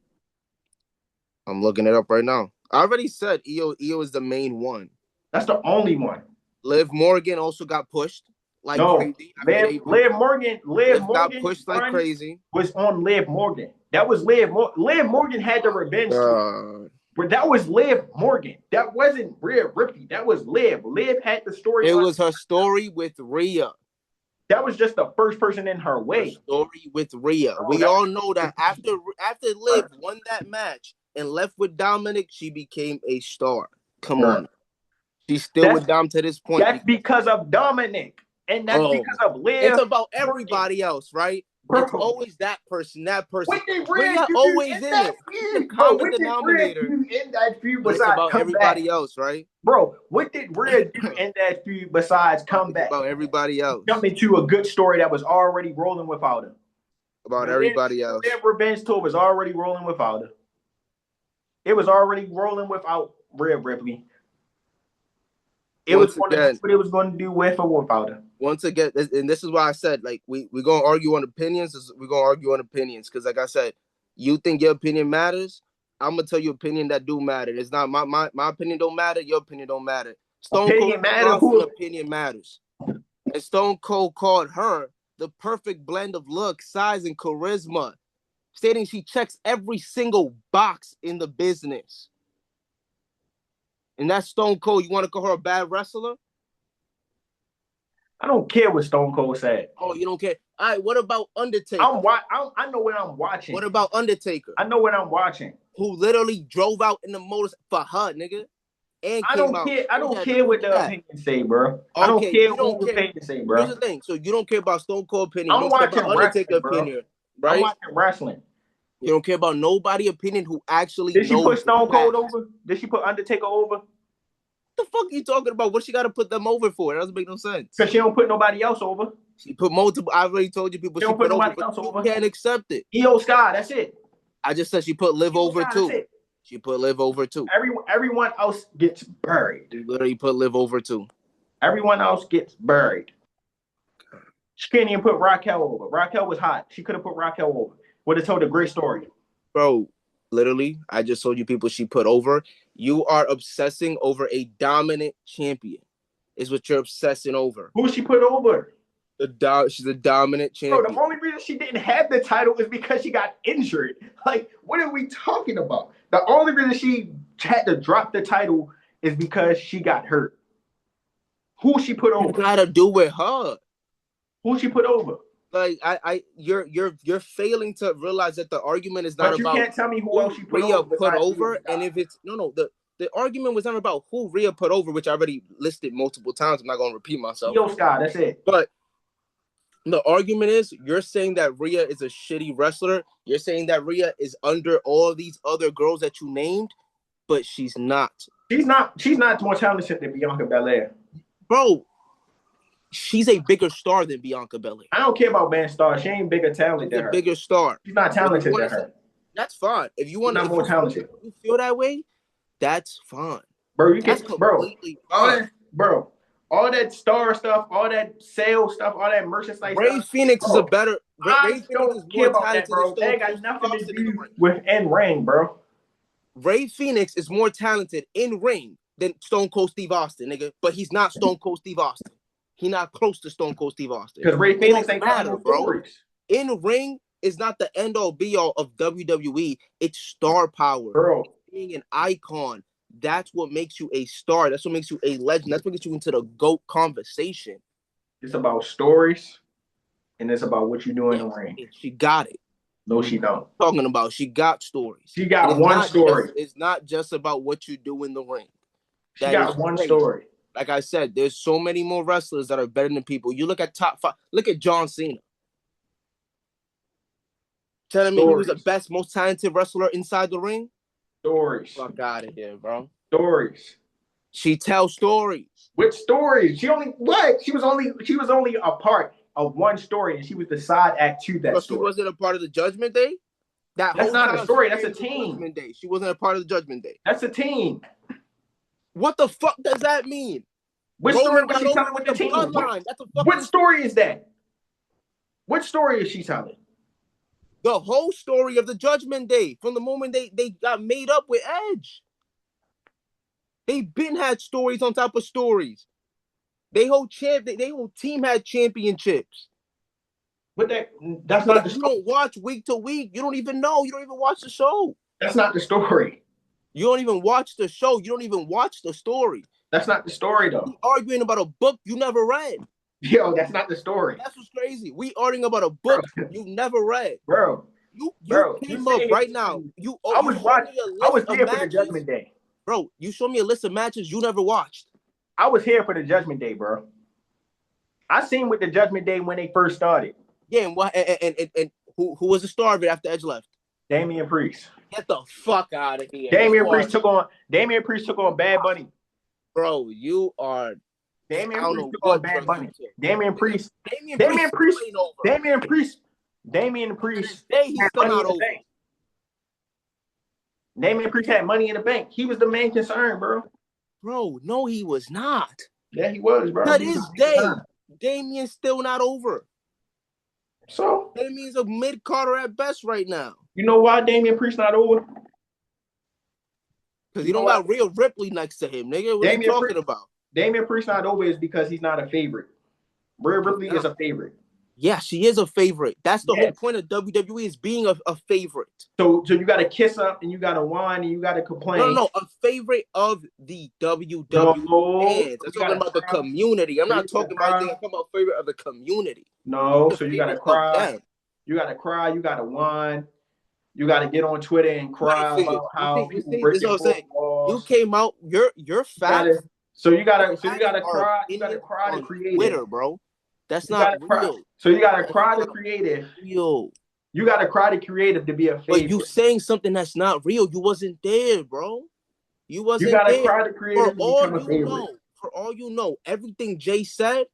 A: I'm looking it up right now. I already said Io is the main one.
B: That's the only one.
A: Liv Morgan also got pushed like
B: No,
A: crazy. I mean,
B: Liv Morgan. Liv
A: Liv got
B: Morgan's
A: pushed like
B: run
A: crazy.
B: was on Liv Morgan. That was Liv. Liv Morgan had the revenge story. But that was Liv Morgan. That wasn't Rhea Ripley. That was Liv. Liv had the story.
A: It was her story with Rhea.
B: That was just the first person in her way.
A: Her story with Rhea. We all know that after Liv won that match and left with Dominic, she became a star. Come on. She's still with Dom to this point.
B: That's because of Dominic. And that's because of Liv.
A: It's about everybody else, right? Bro. It's always that person.
B: What did Rhea do
A: always in it.
B: Feud? Bro, what did Rhea do in that feud besides
A: about
B: come
A: everybody
B: back?
A: Else, right?
B: Bro, what did Rhea do in that feud besides come back?
A: About everybody else.
B: Jump into a good story that was already rolling without her.
A: About everybody else.
B: Liv Revenge Tour was already rolling without her. It was already rolling without Rhea Ripley. It was going to do what it was going to do with or without her.
A: Once again, and this is why I said, like, we're going to argue on opinions. We're going to argue on opinions. Because, like I said, you think your opinion matters. I'm going to tell you opinion that do matter. It's not my opinion don't matter. Your opinion don't matter. Stone Cold opinion matters. And Stone Cold called her the perfect blend of look, size, and charisma, stating she checks every single box in the business. And that's Stone Cold. You want to call her a bad wrestler?
B: I don't care what Stone Cold said.
A: Oh, you don't care? All right, what about Undertaker?
B: I know what I'm watching.
A: What about Undertaker?
B: I know what I'm watching.
A: Who literally drove out in the motors for her, nigga. And
B: I don't care what the opinions say, bro. Okay, I don't care what the opinions say, bro.
A: Here's the thing. So you don't care about Stone Cold opinion.
B: I'm watching
A: Undertaker opinion, right?
B: I'm watching wrestling.
A: You don't care about nobody opinion who actually
B: Did she put Stone Cold over? Did she put Undertaker over?
A: The fuck are you talking about? What she got to put them over for? That doesn't make no sense.
B: Because she don't put nobody else over.
A: She put multiple. I already told you people. She
B: don't put nobody else over.
A: You can't accept it.
B: Io Sky, that's it.
A: I just said she put Liv over too. She put Liv over too.
B: Everyone else gets buried.
A: She literally put Liv over too.
B: Everyone else gets buried. She can't even put Raquel over. Raquel was hot. She could have put Raquel over. Would have told a great story.
A: Bro, literally, I just told you people she put over. You are obsessing over a dominant champion. Is what you're obsessing over.
B: Who she put over?
A: She's a dominant champion.
B: Bro, the only reason she didn't have the title is because she got injured. Like, what are we talking about? The only reason she had to drop the title is because she got hurt. Who she put over?
A: What got to do with her?
B: Who she put over?
A: Like you're failing to realize that the argument is not about.
B: But you can't tell me who else she put
A: Rhea
B: over.
A: Put over, and if it's the argument was never about who Rhea put over, which I already listed multiple times. I'm not going to repeat myself.
B: Io Sky, that's it.
A: But the argument is you're saying that Rhea is a shitty wrestler. You're saying that Rhea is under all these other girls that you named, but she's not.
B: She's not more talented than Bianca Belair.
A: Bro, she's a bigger star than Bianca Belair.
B: I don't care about being star. She ain't bigger talent than her.
A: Bigger star.
B: She's not talented than her.
A: That's fine. If you want
B: to, more talented.
A: You feel that way, that's fine.
B: Bro, you can, bro. All that star stuff, all that sales stuff, all that merchandise.
A: Ray Phoenix is a better.
B: I don't care about that, bro. That ain't got nothing to do with in ring, bro.
A: Ray Phoenix is more talented in ring than Stone Cold Steve Austin, nigga. But he's not Stone Cold Steve Austin. He's not close to Stone Cold Steve Austin.
B: Because Ray Phoenix ain't matter, bro.
A: In ring is not the end all be all of WWE. It's star power,
B: bro.
A: Being an icon. That's what makes you a star. That's what makes you a legend. That's what gets you into the GOAT conversation.
B: It's about stories, and it's about what you do in the ring.
A: She got it.
B: No, she don't.
A: Talking about she got stories.
B: She got one story.
A: It's not just about what you do in the ring.
B: She got one story.
A: Like I said, there's so many more wrestlers that are better than people. You look at top 5. Look at John Cena. Telling me he was the best, most talented wrestler inside the ring?
B: Stories.
A: Fuck out of here, bro.
B: Stories.
A: She tells stories.
B: Which stories? She was only a part of one story, and she was the side act to that story.
A: She wasn't a part of the Judgment Day? That
B: That's
A: whole
B: not a
A: time
B: story. That's
A: she
B: a
A: came to the
B: team.
A: Judgment Day. She wasn't a part of the Judgment Day.
B: That's a team.
A: What the fuck does that mean?
B: Which story
A: Roman
B: was
A: got
B: she
A: over
B: telling with
A: with
B: the
A: the
B: team?
A: bloodline. That's a
B: What
A: fucking
B: story is that? What story is she telling?
A: the whole story of the Judgment Day from the moment they got made up with Edge. They been had stories on top of stories. They whole team had championships.
B: But that's
A: But
B: not
A: if
B: the
A: you
B: story.
A: don't watch week to week, you don't even know. You don't even watch the show.
B: That's not the story.
A: You don't even watch the show. You don't even watch the story.
B: That's not the story though.
A: We arguing about a book you never read.
B: Yo, that's not the story.
A: That's what's crazy. We arguing about a book you never read.
B: Bro.
A: You
B: Bro, you
A: came up
B: say
A: right now. You
B: I
A: you
B: was
A: showed me a
B: I
A: list
B: was
A: of
B: here for the
A: matches.
B: Judgment Day.
A: Bro, you showed me a list of matches you never watched.
B: I was here for the Judgment Day, bro. I seen with the Judgment Day when they first started.
A: Yeah, and what and who was the star of it after Edge left?
B: Damian Priest.
A: Get the fuck out of here.
B: Damian Priest took on Bad Bunny.
A: Bro, you are
B: Damian
A: I don't
B: Priest
A: know
B: took on
A: what
B: Bad
A: drugs
B: Bunny.
A: you took.
B: Damian Priest
A: Damian
B: Damian
A: Priest
B: Priest
A: ain't over.
B: Damian Priest
A: Hey, he's
B: had
A: still
B: money
A: not
B: in the
A: over.
B: bank. Damian Priest had money in the bank. He was the main concern, bro.
A: Bro, no, he was not.
B: Yeah, he was, bro.
A: To this day, Damien's still not over.
B: So
A: Damien's a mid-carder at best right now.
B: you know why Damian Priest not over?
A: Because he don't got Rhea Ripley next to him, nigga. What are you talking about?
B: Damian Priest not over is because he's not a favorite. Rhea Ripley is a favorite.
A: Yeah, she is a favorite. That's the whole point of WWE is being a favorite.
B: So you got to kiss up and you got to whine and you got to complain.
A: No, a favorite of the WWE fans. I'm talking about the community. I'm not talking about anything. I'm talking about favorite of the community.
B: No, so you got to cry. You got to cry. You got to whine. You got to get on Twitter and cry about how people break your walls.
A: You came out. You're fat.
B: So you gotta cry. You gotta cry to creative.
A: Twitter, bro. That's not real.
B: So you gotta cry to creative.
A: Real.
B: You gotta cry to creative to be a favorite.
A: But you saying something that's not real. You wasn't there, bro. You wasn't
B: there.
A: You gotta
B: cry to creative to become a favorite.
A: For all you know, everything Jade said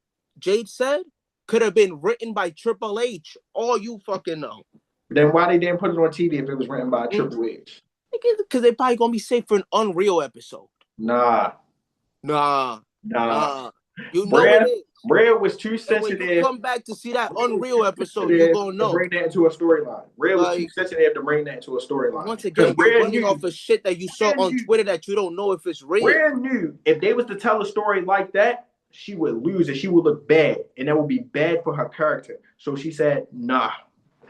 A: could have been written by Triple H. All you fucking know.
B: Then why they didn't put it on TV if it was written by Triple H?
A: Because they probably gonna be safe for an Unreal episode.
B: Nah.
A: You know
B: Rhea,
A: it is.
B: Rhea was too sensitive.
A: When you come back to see that Unreal episode, you're gonna know.
B: Bring that into a storyline. Rhea was too sensitive to bring that into a storyline.
A: Once again, you're running off of shit that you saw on Twitter that you don't know if it's real.
B: Rhea knew if they was to tell a story like that, she would lose it. She would look bad, and that would be bad for her character. So she said, "Nah."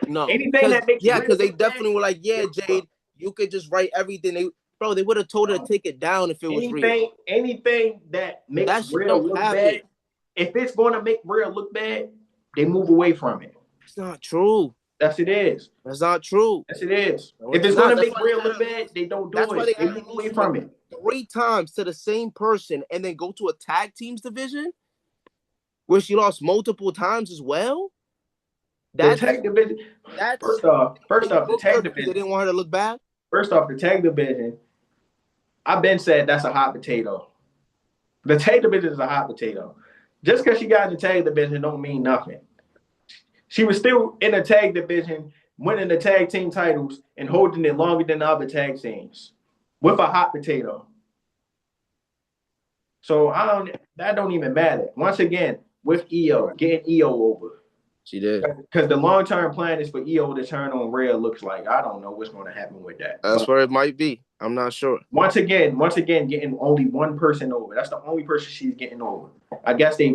A: No.
B: Anything that makes
A: because they definitely were like, "Yeah, Jade, you could just write everything." They would have told her to take it down if it was real.
B: Anything that makes Rhea look bad, if it's going to make Rhea look bad, they move away from it.
A: It's not true.
B: Yes, it is.
A: That's not true.
B: Yes, it is. If it's going to make Rhea look bad, they don't do it. They move away from it.
A: 3 times to the same person and then go to a tag teams division where she lost multiple times as well.
B: The tag division. First off, the tag division.
A: They didn't want her to look bad.
B: First off, the tag division. I've been said that's a hot potato. The tag division is a hot potato. Just because she got in the tag division don't mean nothing. She was still in the tag division, winning the tag team titles and holding it longer than the other tag teams with a hot potato. So that don't even matter. Once again, with Io, getting Io over.
A: She did.
B: Because the long-term plan is for Io to turn on Rhea, looks like. I don't know what's going to happen with that.
A: That's where it might be. I'm not sure.
B: Once again, getting only one person over. That's the only person she's getting over. I guess they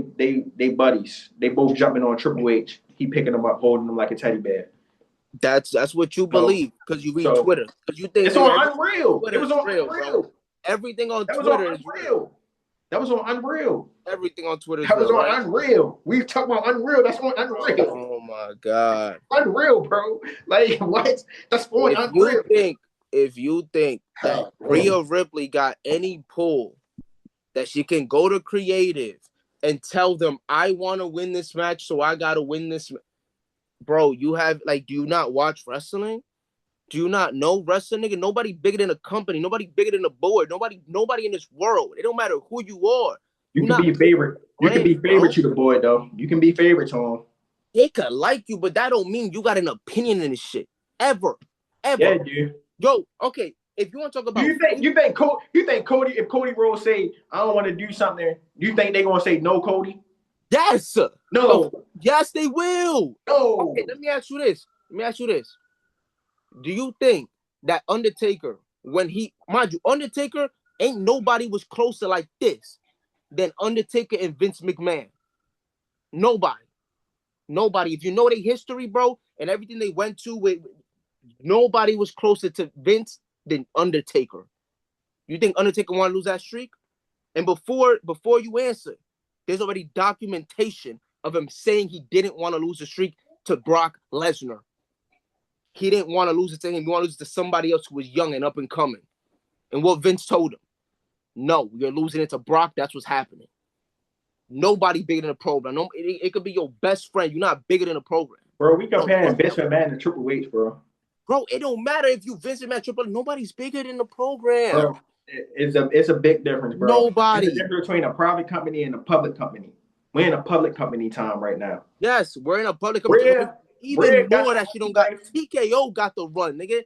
B: buddies. They both jumping on Triple H. He picking them up, holding them like a teddy bear.
A: That's what you believe because you read Twitter. Because you think
B: it's on Unreal. It was on Unreal.
A: Bro. Everything on Twitter is real.
B: That was on Unreal.
A: Everything on Twitter is
B: real. That was on Unreal. We talk about Unreal. That's on Unreal.
A: Oh my God.
B: Unreal, bro. Like what? That's on Unreal.
A: If you think that Rhea Ripley got any pull that she can go to creative and tell them, I want to win this match, so I got to win this. Bro, do you not watch wrestling? Do you not know wrestling, nigga? Nobody bigger than a company. Nobody bigger than a board. Nobody in this world. It don't matter who you are.
B: You can be favorite. You can be favorite to the boy, though. You can be favorite to him.
A: They could like you, but that don't mean you got an opinion in this shit. Ever. ever.
B: Yeah, dude.
A: Yo, okay, if you want to talk
B: Do
A: about
B: you think Cody if Cody Rhodes say I don't want to do something, do you think they're gonna say no, Cody?
A: yes,
B: No,
A: yes, they will. Okay,
B: no.
A: let me ask you this. Let me ask you this. Do you think that Undertaker, when he, mind you, Undertaker ain't nobody was closer like this than Undertaker and Vince McMahon? Nobody. Nobody. If you know their history, bro, and everything they went to with nobody was closer to Vince than Undertaker. You think Undertaker want to lose that streak? And before you answer, there's already documentation of him saying he didn't want to lose the streak to Brock Lesnar. He didn't want to lose it to him. He wanted to lose it to somebody else who was young and up and coming. And what Vince told him, no, you're losing it to Brock. That's what's happening. Nobody bigger than the program. No, it could be your best friend. You're not bigger than the program.
B: Bro, we comparing Vince McMahon to Triple H, bro.
A: Bro, it don't matter if you Vince McMahon, Triple H. Nobody's bigger than the program.
B: Bro, it's a big difference, bro.
A: Nobody.
B: It's a difference between a private company and a public company. We're in a public company time right now.
A: Yes, we're in a public company. Even more that she don't got. TKO got the run, nigga.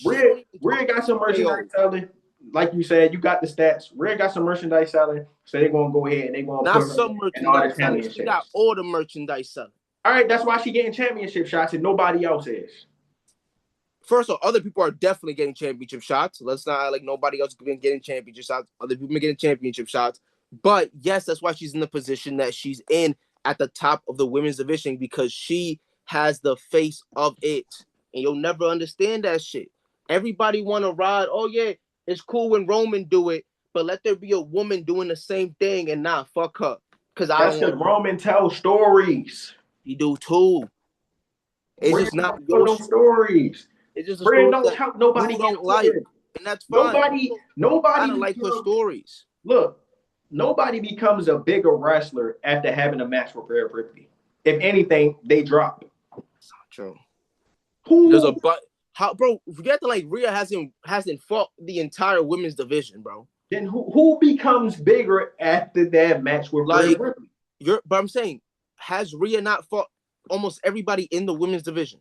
B: Rhea got some merchandise selling. Like you said, you got the stats. Rhea got some merchandise selling, so they're gonna go ahead and they're gonna
A: not
B: put
A: some
B: her in all the
A: merchandise selling.
B: championships.
A: She got all the merchandise selling.
B: All right, that's why she getting championship shots and nobody else is.
A: First of all, other people are definitely getting championship shots. Let's not like nobody else been getting championship shots. Other people been getting championship shots. But yes, that's why she's in the position that she's in at the top of the women's division because she has the face of it. And you'll never understand that shit. Everybody want to ride. Oh, yeah, it's cool when Roman do it, but let there be a woman doing the same thing and not fuck her. Because I don't
B: want Roman tell stories.
A: He do too. It's
B: Rhea
A: just not
B: your stories.
A: It's just a story
B: don't help nobody
A: don't like, and that's
B: fine. Nobody
A: I don't like her stories.
B: Look, nobody becomes a bigger wrestler after having a match with Rhea Ripley. If anything, they drop.
A: It's not true.
B: Who?
A: There's a but. How, bro? Forget that. Like Rhea hasn't fought the entire women's division, bro.
B: Then who becomes bigger after that match with Rhea Ripley?
A: But I'm saying, has Rhea not fought almost everybody in the women's division?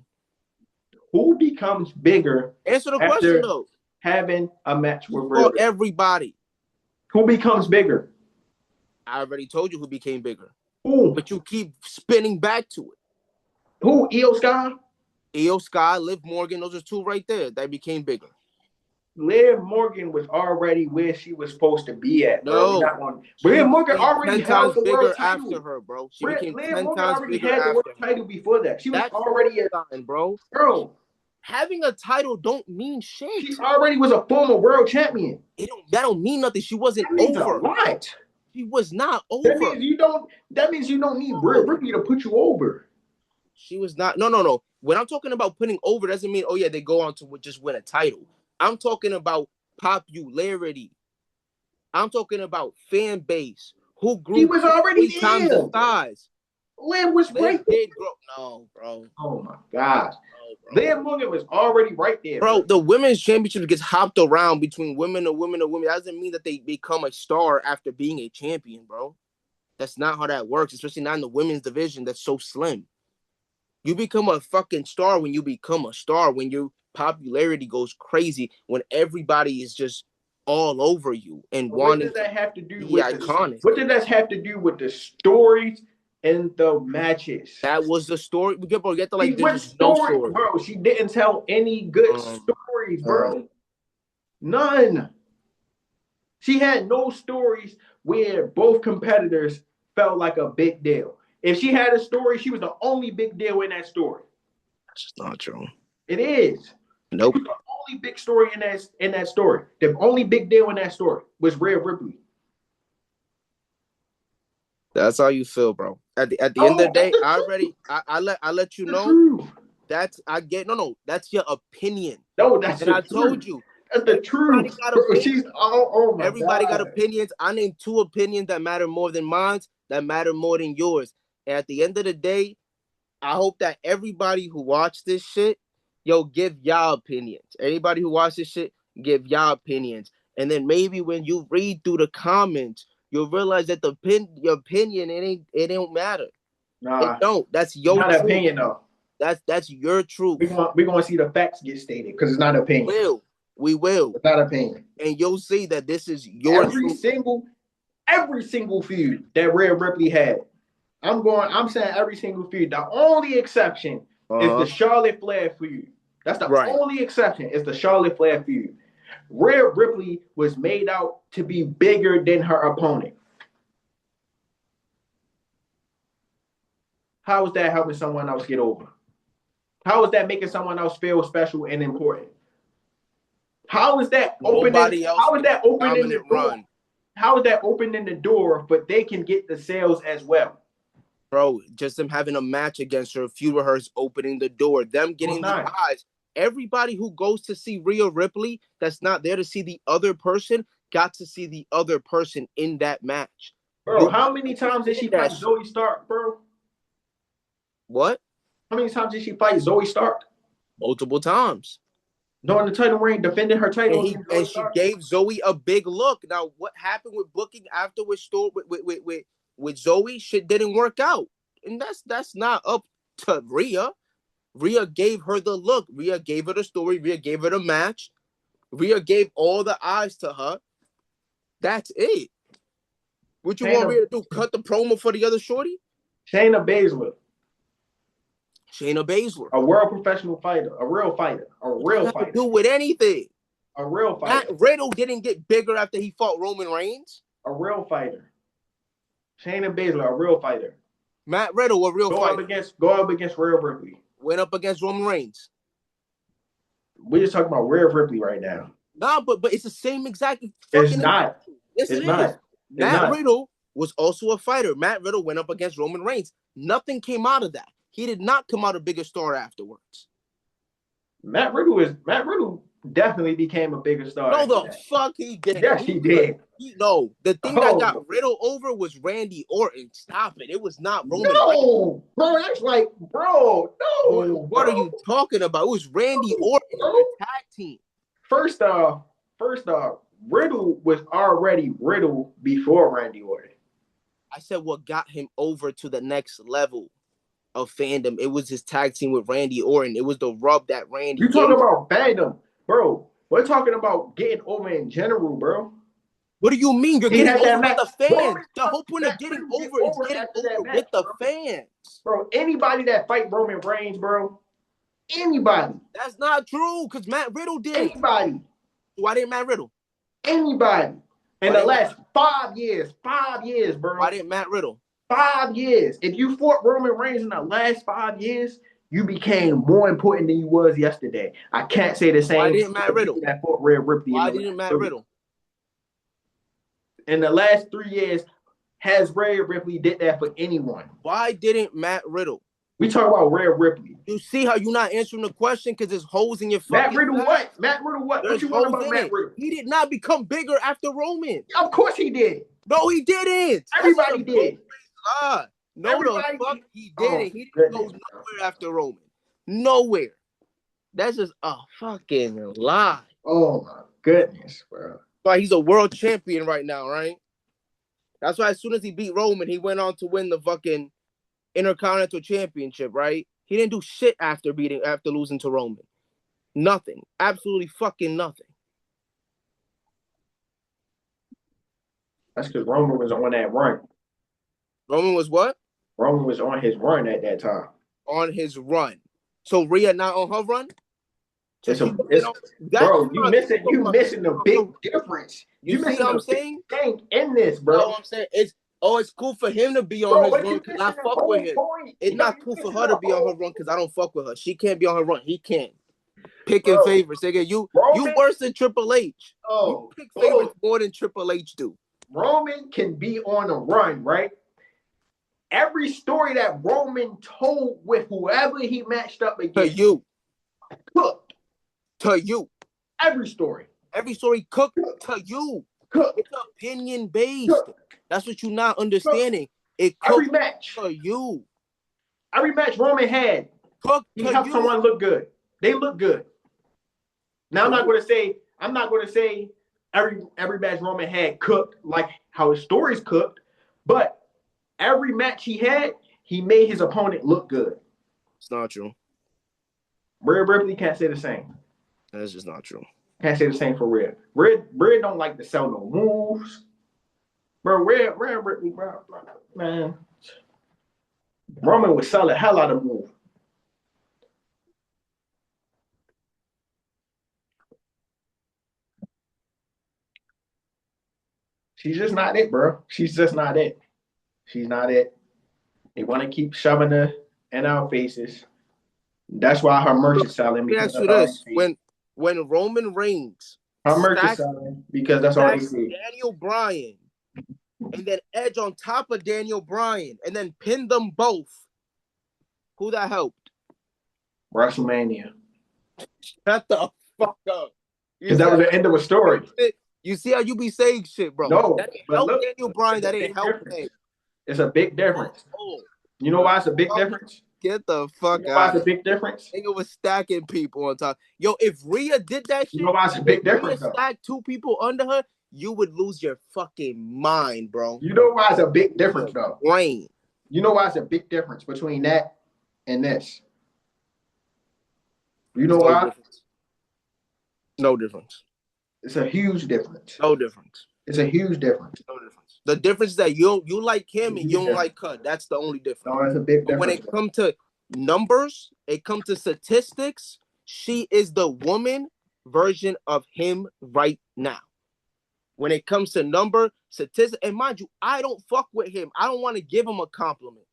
B: Who becomes bigger?
A: Answer the question though.
B: Having a match with Rhea.
A: Everybody.
B: Who becomes bigger?
A: I already told you who became bigger.
B: Who?
A: But you keep spinning back to it.
B: Who? Io Sky?
A: Io Sky, Liv Morgan. Those are two right there that became bigger.
B: Liv Morgan was already where she was supposed to be at, bro.
A: No.
B: Liv Morgan already
A: 10
B: held the world
A: title
B: after
A: her, bro. She became
B: Liv
A: 10
B: Morgan
A: times
B: already
A: bigger
B: had the world
A: after
B: title before that. She was already a
A: bro.
B: Bro,
A: having a title don't mean shit.
B: She already was a former world champion.
A: That don't mean nothing. She wasn't
B: that means
A: over.
B: A lot.
A: She was not over.
B: That means you don't need Rhea Ripley to put you over.
A: She was not. No. When I'm talking about putting over, doesn't mean they go on to just win a title. I'm talking about popularity. I'm talking about fan base. Who grew?
B: He was already
A: 3 times the size.
B: Liv was right there.
A: No, bro.
B: Oh my gosh. Liv Morgan was already right there.
A: Bro, the women's championship gets hopped around between women to women to women. That doesn't mean that they become a star after being a champion, bro. That's not how that works, especially not in the women's division that's so slim. You become a fucking star when you become a star, when your popularity goes crazy, when everybody is just all over you and wanting
B: what does that have to do
A: with iconic.
B: What did that have to do with the stories and the matches?
A: That was the story. We get to like
B: there's no story, bro. She didn't tell any good stories, bro. None. She had no stories where both competitors felt like a big deal. If she had a story, she was the only big deal in that story.
A: That's just not true.
B: It is.
A: Nope.
B: The only big story in that story. The only big deal in that story was Rhea Ripley.
A: That's how you feel, bro. At the end of the day, I let you know. That's that's your opinion.
B: No, that's
A: and I told you.
B: That's the truth.
A: Everybody got opinions. I named 2 opinions that matter more than mine, that matter more than yours. And at the end of the day, I hope that everybody who watched this shit, give y'all opinions. Anybody who watched this shit, give y'all opinions. And then maybe when you read through the comments, you'll realize that your opinion, it don't matter.
B: Nah,
A: it don't. That's your
B: opinion though.
A: That's your truth.
B: We're gonna see the facts get stated because it's not opinion.
A: We will.
B: It's not opinion.
A: And you'll see that this is your truth.
B: Every single feud that Rhea Ripley had. I'm saying every single feud. The only exception is the Charlotte Flair feud. That's the only exception is the Charlotte Flair feud. Rhea Ripley was made out to be bigger than her opponent. How is that helping someone else get over? How is that making someone else feel special and important? How is that opening? How is that opening the door? How is that opening the door, but they can get the sales as well?
A: Bro, just them having a match against her, a feud with her is opening the door. Them getting the eyes. Everybody who goes to see Rhea Ripley that's not there to see the other person got to see the other person in that match.
B: Bro, how many times did she fight Zoe Stark, bro?
A: What?
B: How many times did she fight Zoe Stark?
A: Multiple times.
B: During the title reign, defending her title.
A: And she gave Zoe a big look. Now, what happened with booking after with Zoe? Shit didn't work out. And that's not up to Rhea. Rhea gave her the look. Rhea gave her the story. Rhea gave her the match. Rhea gave all the eyes to her. That's it. What you want Rhea to do? Cut the promo for the other shorty?
B: Shayna Baszler.
A: A
B: world professional fighter. A real fighter.
A: To do with anything.
B: A real fighter.
A: Matt Riddle didn't get bigger after he fought Roman Reigns.
B: A real fighter. Shayna Baszler, a real fighter.
A: Matt Riddle, a real fighter.
B: Go up against Rhea Ripley.
A: Went up against Roman Reigns.
B: We're just talking about Rhea Ripley right now.
A: No, but it's the same exact.
B: It's not.
A: Yes, it is. Matt Riddle was also a fighter. Matt Riddle went up against Roman Reigns. Nothing came out of that. He did not come out a bigger star afterwards.
B: Matt Riddle definitely became a bigger star.
A: No, the fuck he didn't.
B: Yes, he did.
A: No, the thing that got Riddle over was Randy Orton. Stop it. It was not Roman Reigns.
B: No, bro, that's like, bro, no.
A: What are you talking about? It was Randy Orton in the tag team.
B: First off, Riddle was already Riddle before Randy Orton.
A: I said what got him over to the next level of fandom. It was his tag team with Randy Orton. It was the rub that Randy.
B: You talking about fandom, bro? We're talking about getting over in general, bro.
A: What do you mean? You're getting over with the fans. The whole point of getting over is getting over with the fans.
B: Bro, anybody that fight Roman Reigns, bro. Anybody.
A: That's not true, because Matt Riddle did.
B: Anybody.
A: Why didn't Matt Riddle?
B: Anybody. In the last 5 years, bro.
A: Why didn't Matt Riddle?
B: 5 years. If you fought Roman Reigns in the last 5 years, you became more important than you was yesterday. I can't say the same.
A: Why didn't Matt Riddle?
B: That fought Rhea Ripley.
A: Why didn't Matt Riddle?
B: In the last 3 years, has Rhea Ripley did that for anyone?
A: Why didn't Matt Riddle?
B: We talk about Rhea Ripley.
A: You see how you're not answering the question because there's holes in your fucking
B: Matt Riddle what? Matt Riddle what?
A: There's
B: what you want about Matt Riddle?
A: He did not become bigger after Roman.
B: Of course he did.
A: No, he didn't.
B: Everybody did.
A: No, everybody the fuck he didn't. He didn't go nowhere after Roman. Nowhere. That's just a fucking lie.
B: Oh my goodness, bro.
A: But he's a world champion right now, right? That's why as soon as he beat Roman, he went on to win the fucking Intercontinental Championship, right? He didn't do shit after losing to Roman. Nothing. Absolutely fucking nothing.
B: That's because Roman was on that run.
A: Roman was what?
B: Roman was on his run at that time.
A: On his run. So Rhea not on her run?
B: Bro, you missing the big difference.
A: You see what I'm saying?
B: Thing in this, bro.
A: You know what I'm saying? It's cool for him to be on his run because I fuck with him. It's not cool for her to be on her run because I don't fuck with her. She can't be on her run. He can. Picking favorites. Nigga, you worse than Triple H. You pick favorites more than Triple H do.
B: Roman can be on a run, right? Every story that Roman told with whoever he matched up against.
A: To you.
B: Cooked.
A: To you.
B: Every story.
A: Every story cooked to you.
B: Cooked.
A: It's opinion based. That's what you're not understanding. It
B: every match
A: to you.
B: Every match Roman had. He helped someone look good. They look good. Now I'm not going to say every match Roman had cooked like how his stories cooked, but every match he had, he made his opponent look good.
A: It's not true.
B: Rhea Ripley can't say the same.
A: That's just not true.
B: Can't say the same for Rhea. Rhea don't like to sell no moves. Bro, Rhea Ripley, bro, man. Roman would sell the hell out of move. She's just not it, bro. She's just not it. She's not it. They want to keep shoving her in our faces. That's why her merch is selling,
A: Let me
B: because
A: ask you
B: that's all they
A: this:
B: see.
A: when Roman Reigns
B: Her merch is
A: stacked
B: selling because that's all they see.
A: Daniel Bryan and then Edge on top of Daniel Bryan and then pinned them both, who that helped?
B: WrestleMania.
A: Shut the fuck up. You
B: Because that
A: see
B: was
A: how
B: the end of a story.
A: you see how you be saying shit, bro?
B: No,
A: That didn't
B: but
A: help
B: look,
A: Daniel Bryan.
B: it's a
A: That didn't
B: big
A: help him.
B: difference. It's a big difference.
A: Oh,
B: You know why it's a big difference?
A: get the
B: You
A: fuck
B: know why
A: out
B: it's
A: of
B: a
A: here.
B: big difference?
A: Nigga was stacking people on top. Yo, if Rhea did that
B: You know
A: shit,
B: why it's a
A: if
B: big
A: Rhea
B: difference, though?
A: stacked two people under her, you would lose your fucking mind, bro.
B: You know why it's a big difference, though?
A: Brain.
B: You know why it's a big difference between that and this? You know
A: There's no
B: why?
A: difference. No difference.
B: It's a huge difference.
A: No difference.
B: It's a huge difference.
A: No difference. The difference is that you like him and you don't
B: difference.
A: like her. That's the only difference.
B: No, it's a big
A: But when
B: difference.
A: it comes to numbers, it comes to statistics, she is the woman version of him right now. When it comes to number, statistics, and mind you, I don't fuck with him. I don't want to give him a compliment.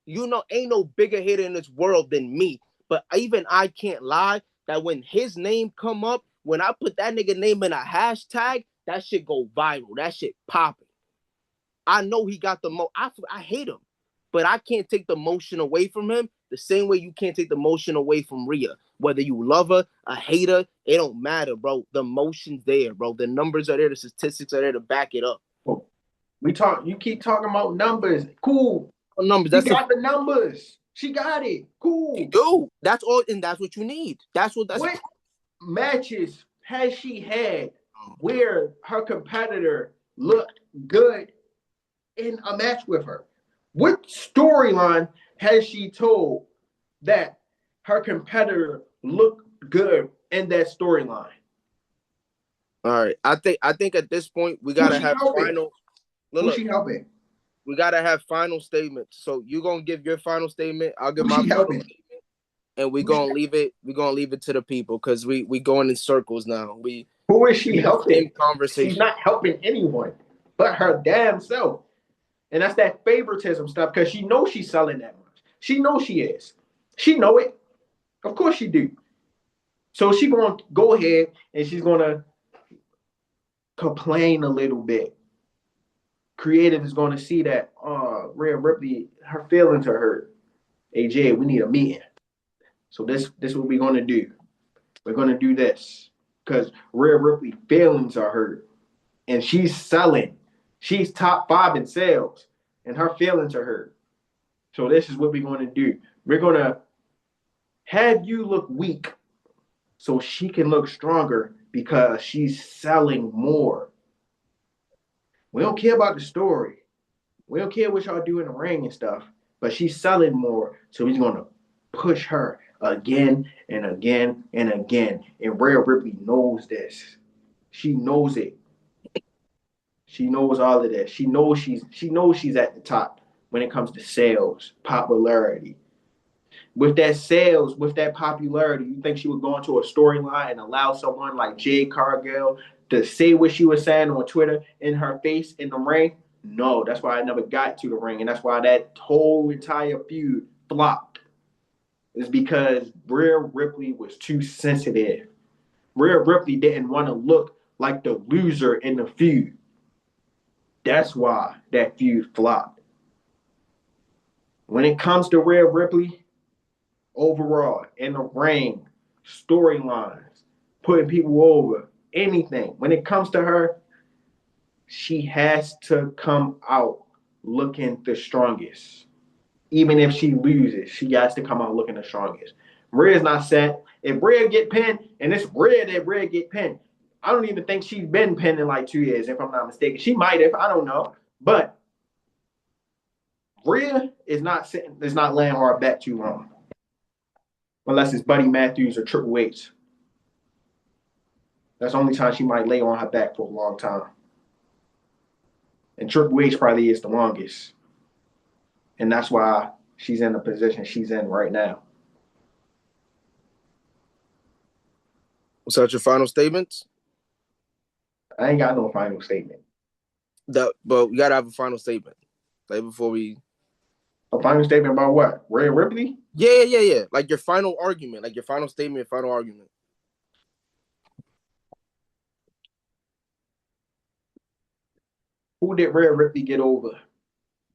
A: You know, ain't no bigger hitter in this world than me. But even I can't lie that when his name come up, when I put that nigga name in a hashtag, that shit go viral. That shit popping. I know he got the I hate him, but I can't take the motion away from him the same way you can't take the motion away from Rhea. Whether you love her, a hater, it don't matter, bro. The motion's there, bro. The numbers are there. The statistics are there to back it up.
B: You keep talking about numbers. Cool.
A: Numbers.
B: She
A: That's
B: got the numbers. She got it. Cool.
A: dude. That's all, and that's what you need. That's
B: What matches has she had where her competitor looked good in a match with her? What storyline has she told that her competitor looked good in that storyline?
A: All right. I think at this point we gotta have final.
B: Who's she helping?
A: We gotta have final statements. So you gonna give your final statement. I'll give
B: Who's
A: my
B: she
A: final
B: helping?
A: statement, and we're gonna leave it. We're gonna leave it to the people because we going in circles now.
B: Who is she helping?
A: Same conversation.
B: She's not helping anyone but her damn self. And that's that favoritism stuff, because she knows she's selling that much. She knows she is. She know it. Of course she do. So she's going to go ahead and she's going to complain a little bit. Creative is going to see that, Rhea Ripley, her feelings are hurt. Hey, Jade, we need a meeting. So this is what we're going to do. We're going to do this because Rhea Ripley feelings are hurt. And she's selling. She's top 5 in sales. And her feelings are hurt. So this is what we're going to do. We're going to have you look weak so she can look stronger because she's selling more. We don't care about the story. We don't care what y'all do in the ring and stuff, but she's selling more. So he's going to push her again and again and again. And Rhea Ripley knows this. She knows it. She knows all of this. She knows she's at the top when it comes to sales, popularity. With that sales, with that popularity, you think she would go into a storyline and allow someone like Jade Cargill to say what she was saying on Twitter in her face in the ring? No, that's why I never got to the ring, and that's why that whole entire feud flopped. It's because Rhea Ripley was too sensitive. Rhea Ripley didn't want to look like the loser in the feud. That's why that feud flopped. When it comes to Rhea Ripley, overall, in the ring, storylines, putting people over, anything, when it comes to her, she has to come out looking the strongest. Even if she loses, she has to come out looking the strongest. Rhea's not set. If Rhea get pinned, and it's rare that Rhea get pinned, I don't even think she's been pinned in like 2 years, if I'm not mistaken. She might have, I don't know. But Rhea is not laying on her back too long. unless it's Buddy Matthews or Triple H. That's the only time she might lay on her back for a long time. And Triple H probably is the longest. And that's why she's in the position she's in right now.
A: Was that your final statements?
B: I ain't got no final statement.
A: But we gotta have a final statement. Like before we
B: A final statement about what? Rhea Ripley?
A: Yeah. Like your final argument, like your final statement, final argument.
B: Who did Rhea Ripley get over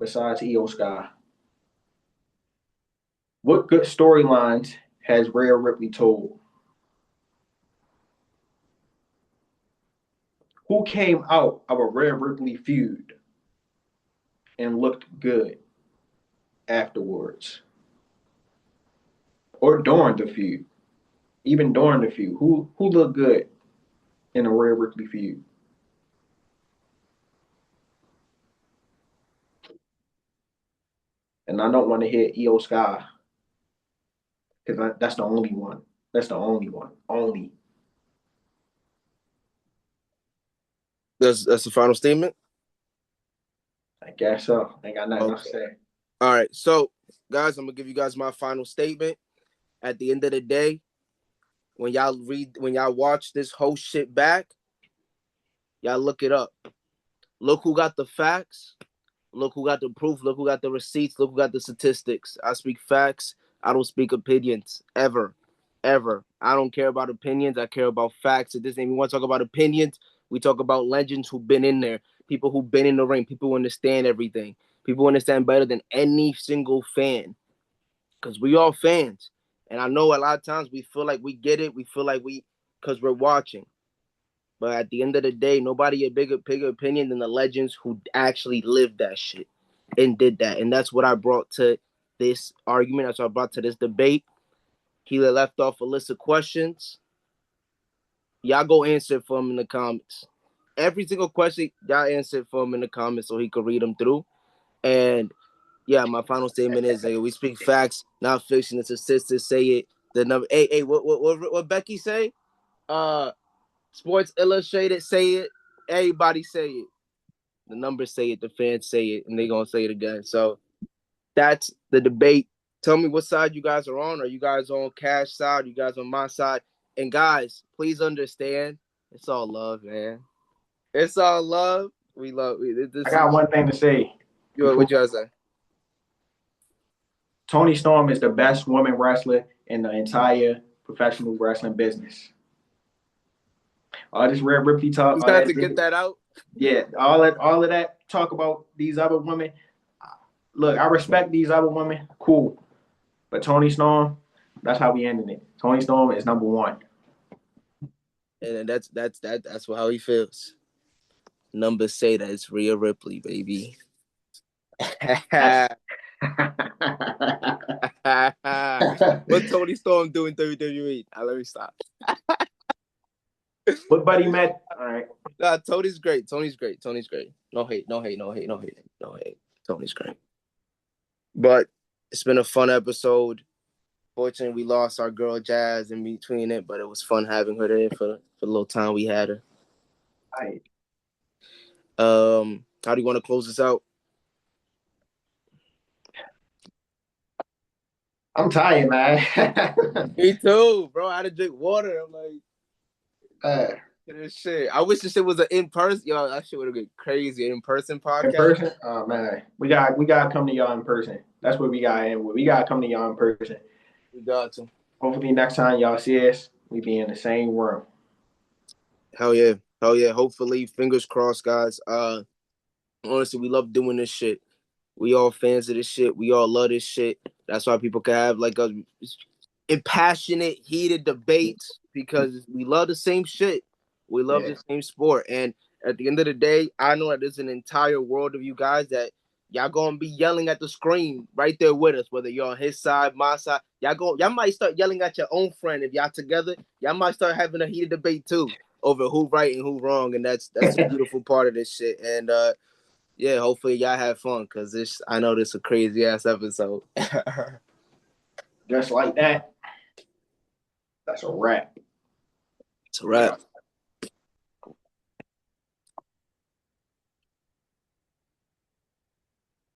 B: besides Io Sky? What good storylines has Rhea Ripley told? Who came out of a Rhea Ripley feud and looked good afterwards? Or during the feud? Even during the feud. Who looked good in a Rhea Ripley feud? And I don't want to hear Io Sky because that's the only one. That's the only one. Only.
A: That's the final statement.
B: I guess so. I ain't got nothing else to say.
A: All right, so guys, I'm gonna give you guys my final statement. At the end of the day, when y'all watch this whole shit back, y'all look it up. Look who got the facts. Look who got the proof. Look who got the receipts. Look who got the statistics. I speak facts. I don't speak opinions ever. I don't care about opinions. I care about facts. At this name, we want to talk about opinions. We talk about legends who've been in there, people who've been in the ring, people who understand everything, people who understand better than any single fan. Because we all fans. And I know a lot of times we feel like we get it. We feel like because we're watching. But at the end of the day, nobody a bigger opinion than the legends who actually lived that shit and did that. And that's what I brought to this argument. That's what I brought to this debate. He left off a list of questions. Y'all go answer for him in the comments. Every single question, y'all answer for him in the comments so he could read them through. And yeah, my final statement is we speak facts, not fiction. It's a sister say it. The number what Becky say? Sports Illustrated say it. Everybody say it. The numbers say it. The fans say it, and they gonna say it again. So that's the debate. Tell me what side you guys are on. Are you guys on Cash side? Are you guys on my side? And guys, please understand, it's all love, man. It's all love. We love.
B: I got one thing to say.
A: What you guys say?
B: Toni Storm is the best woman wrestler in the entire professional wrestling business. All this Rhea Ripley talk.
A: Just have to get that out.
B: Yeah, all of that talk about these other women. Look, I respect these other women. Cool. But Toni Storm, that's how we ended it. Toni Storm is number one.
A: And that's how he feels. Numbers say that it's Rhea Ripley, baby. What Toni Storm doing WWE? Let me stop.
B: What Buddy met? All right.
A: Nah, Tony's great. Tony's great. No hate. Tony's great. But it's been a fun episode. Fortunately, we lost our girl Jazz in between it, but it was fun having her there for the little time we had her.
B: All right.
A: How do you want to close this out?
B: I'm tired, man.
A: Me too, bro. I had to drink water. I'm like, this shit. I wish this shit was an in-person. Yo, that shit would have been crazy. An in-person podcast.
B: In person? Oh man. We gotta come to y'all in person. That's what we gotta end with. We gotta come to y'all in person.
A: We got to.
B: Hopefully next time y'all see us, we be in the same room.
A: Hell yeah. Hopefully, fingers crossed, guys. Honestly, we love doing this shit. We all fans of this shit. We all love this shit. That's why people can have like a impassionate, heated debates because we love the same shit. We love the same sport. And at the end of the day, I know that there's an entire world of you guys that y'all gonna be yelling at the screen right there with us, whether you're on his side, my side. Y'all might start yelling at your own friend if y'all together. Y'all might start having a heated debate too over who right and who wrong. And that's a beautiful part of this shit. And yeah, hopefully y'all have fun because I know this is a crazy ass episode.
B: Just like that. That's a wrap.
A: It's a wrap.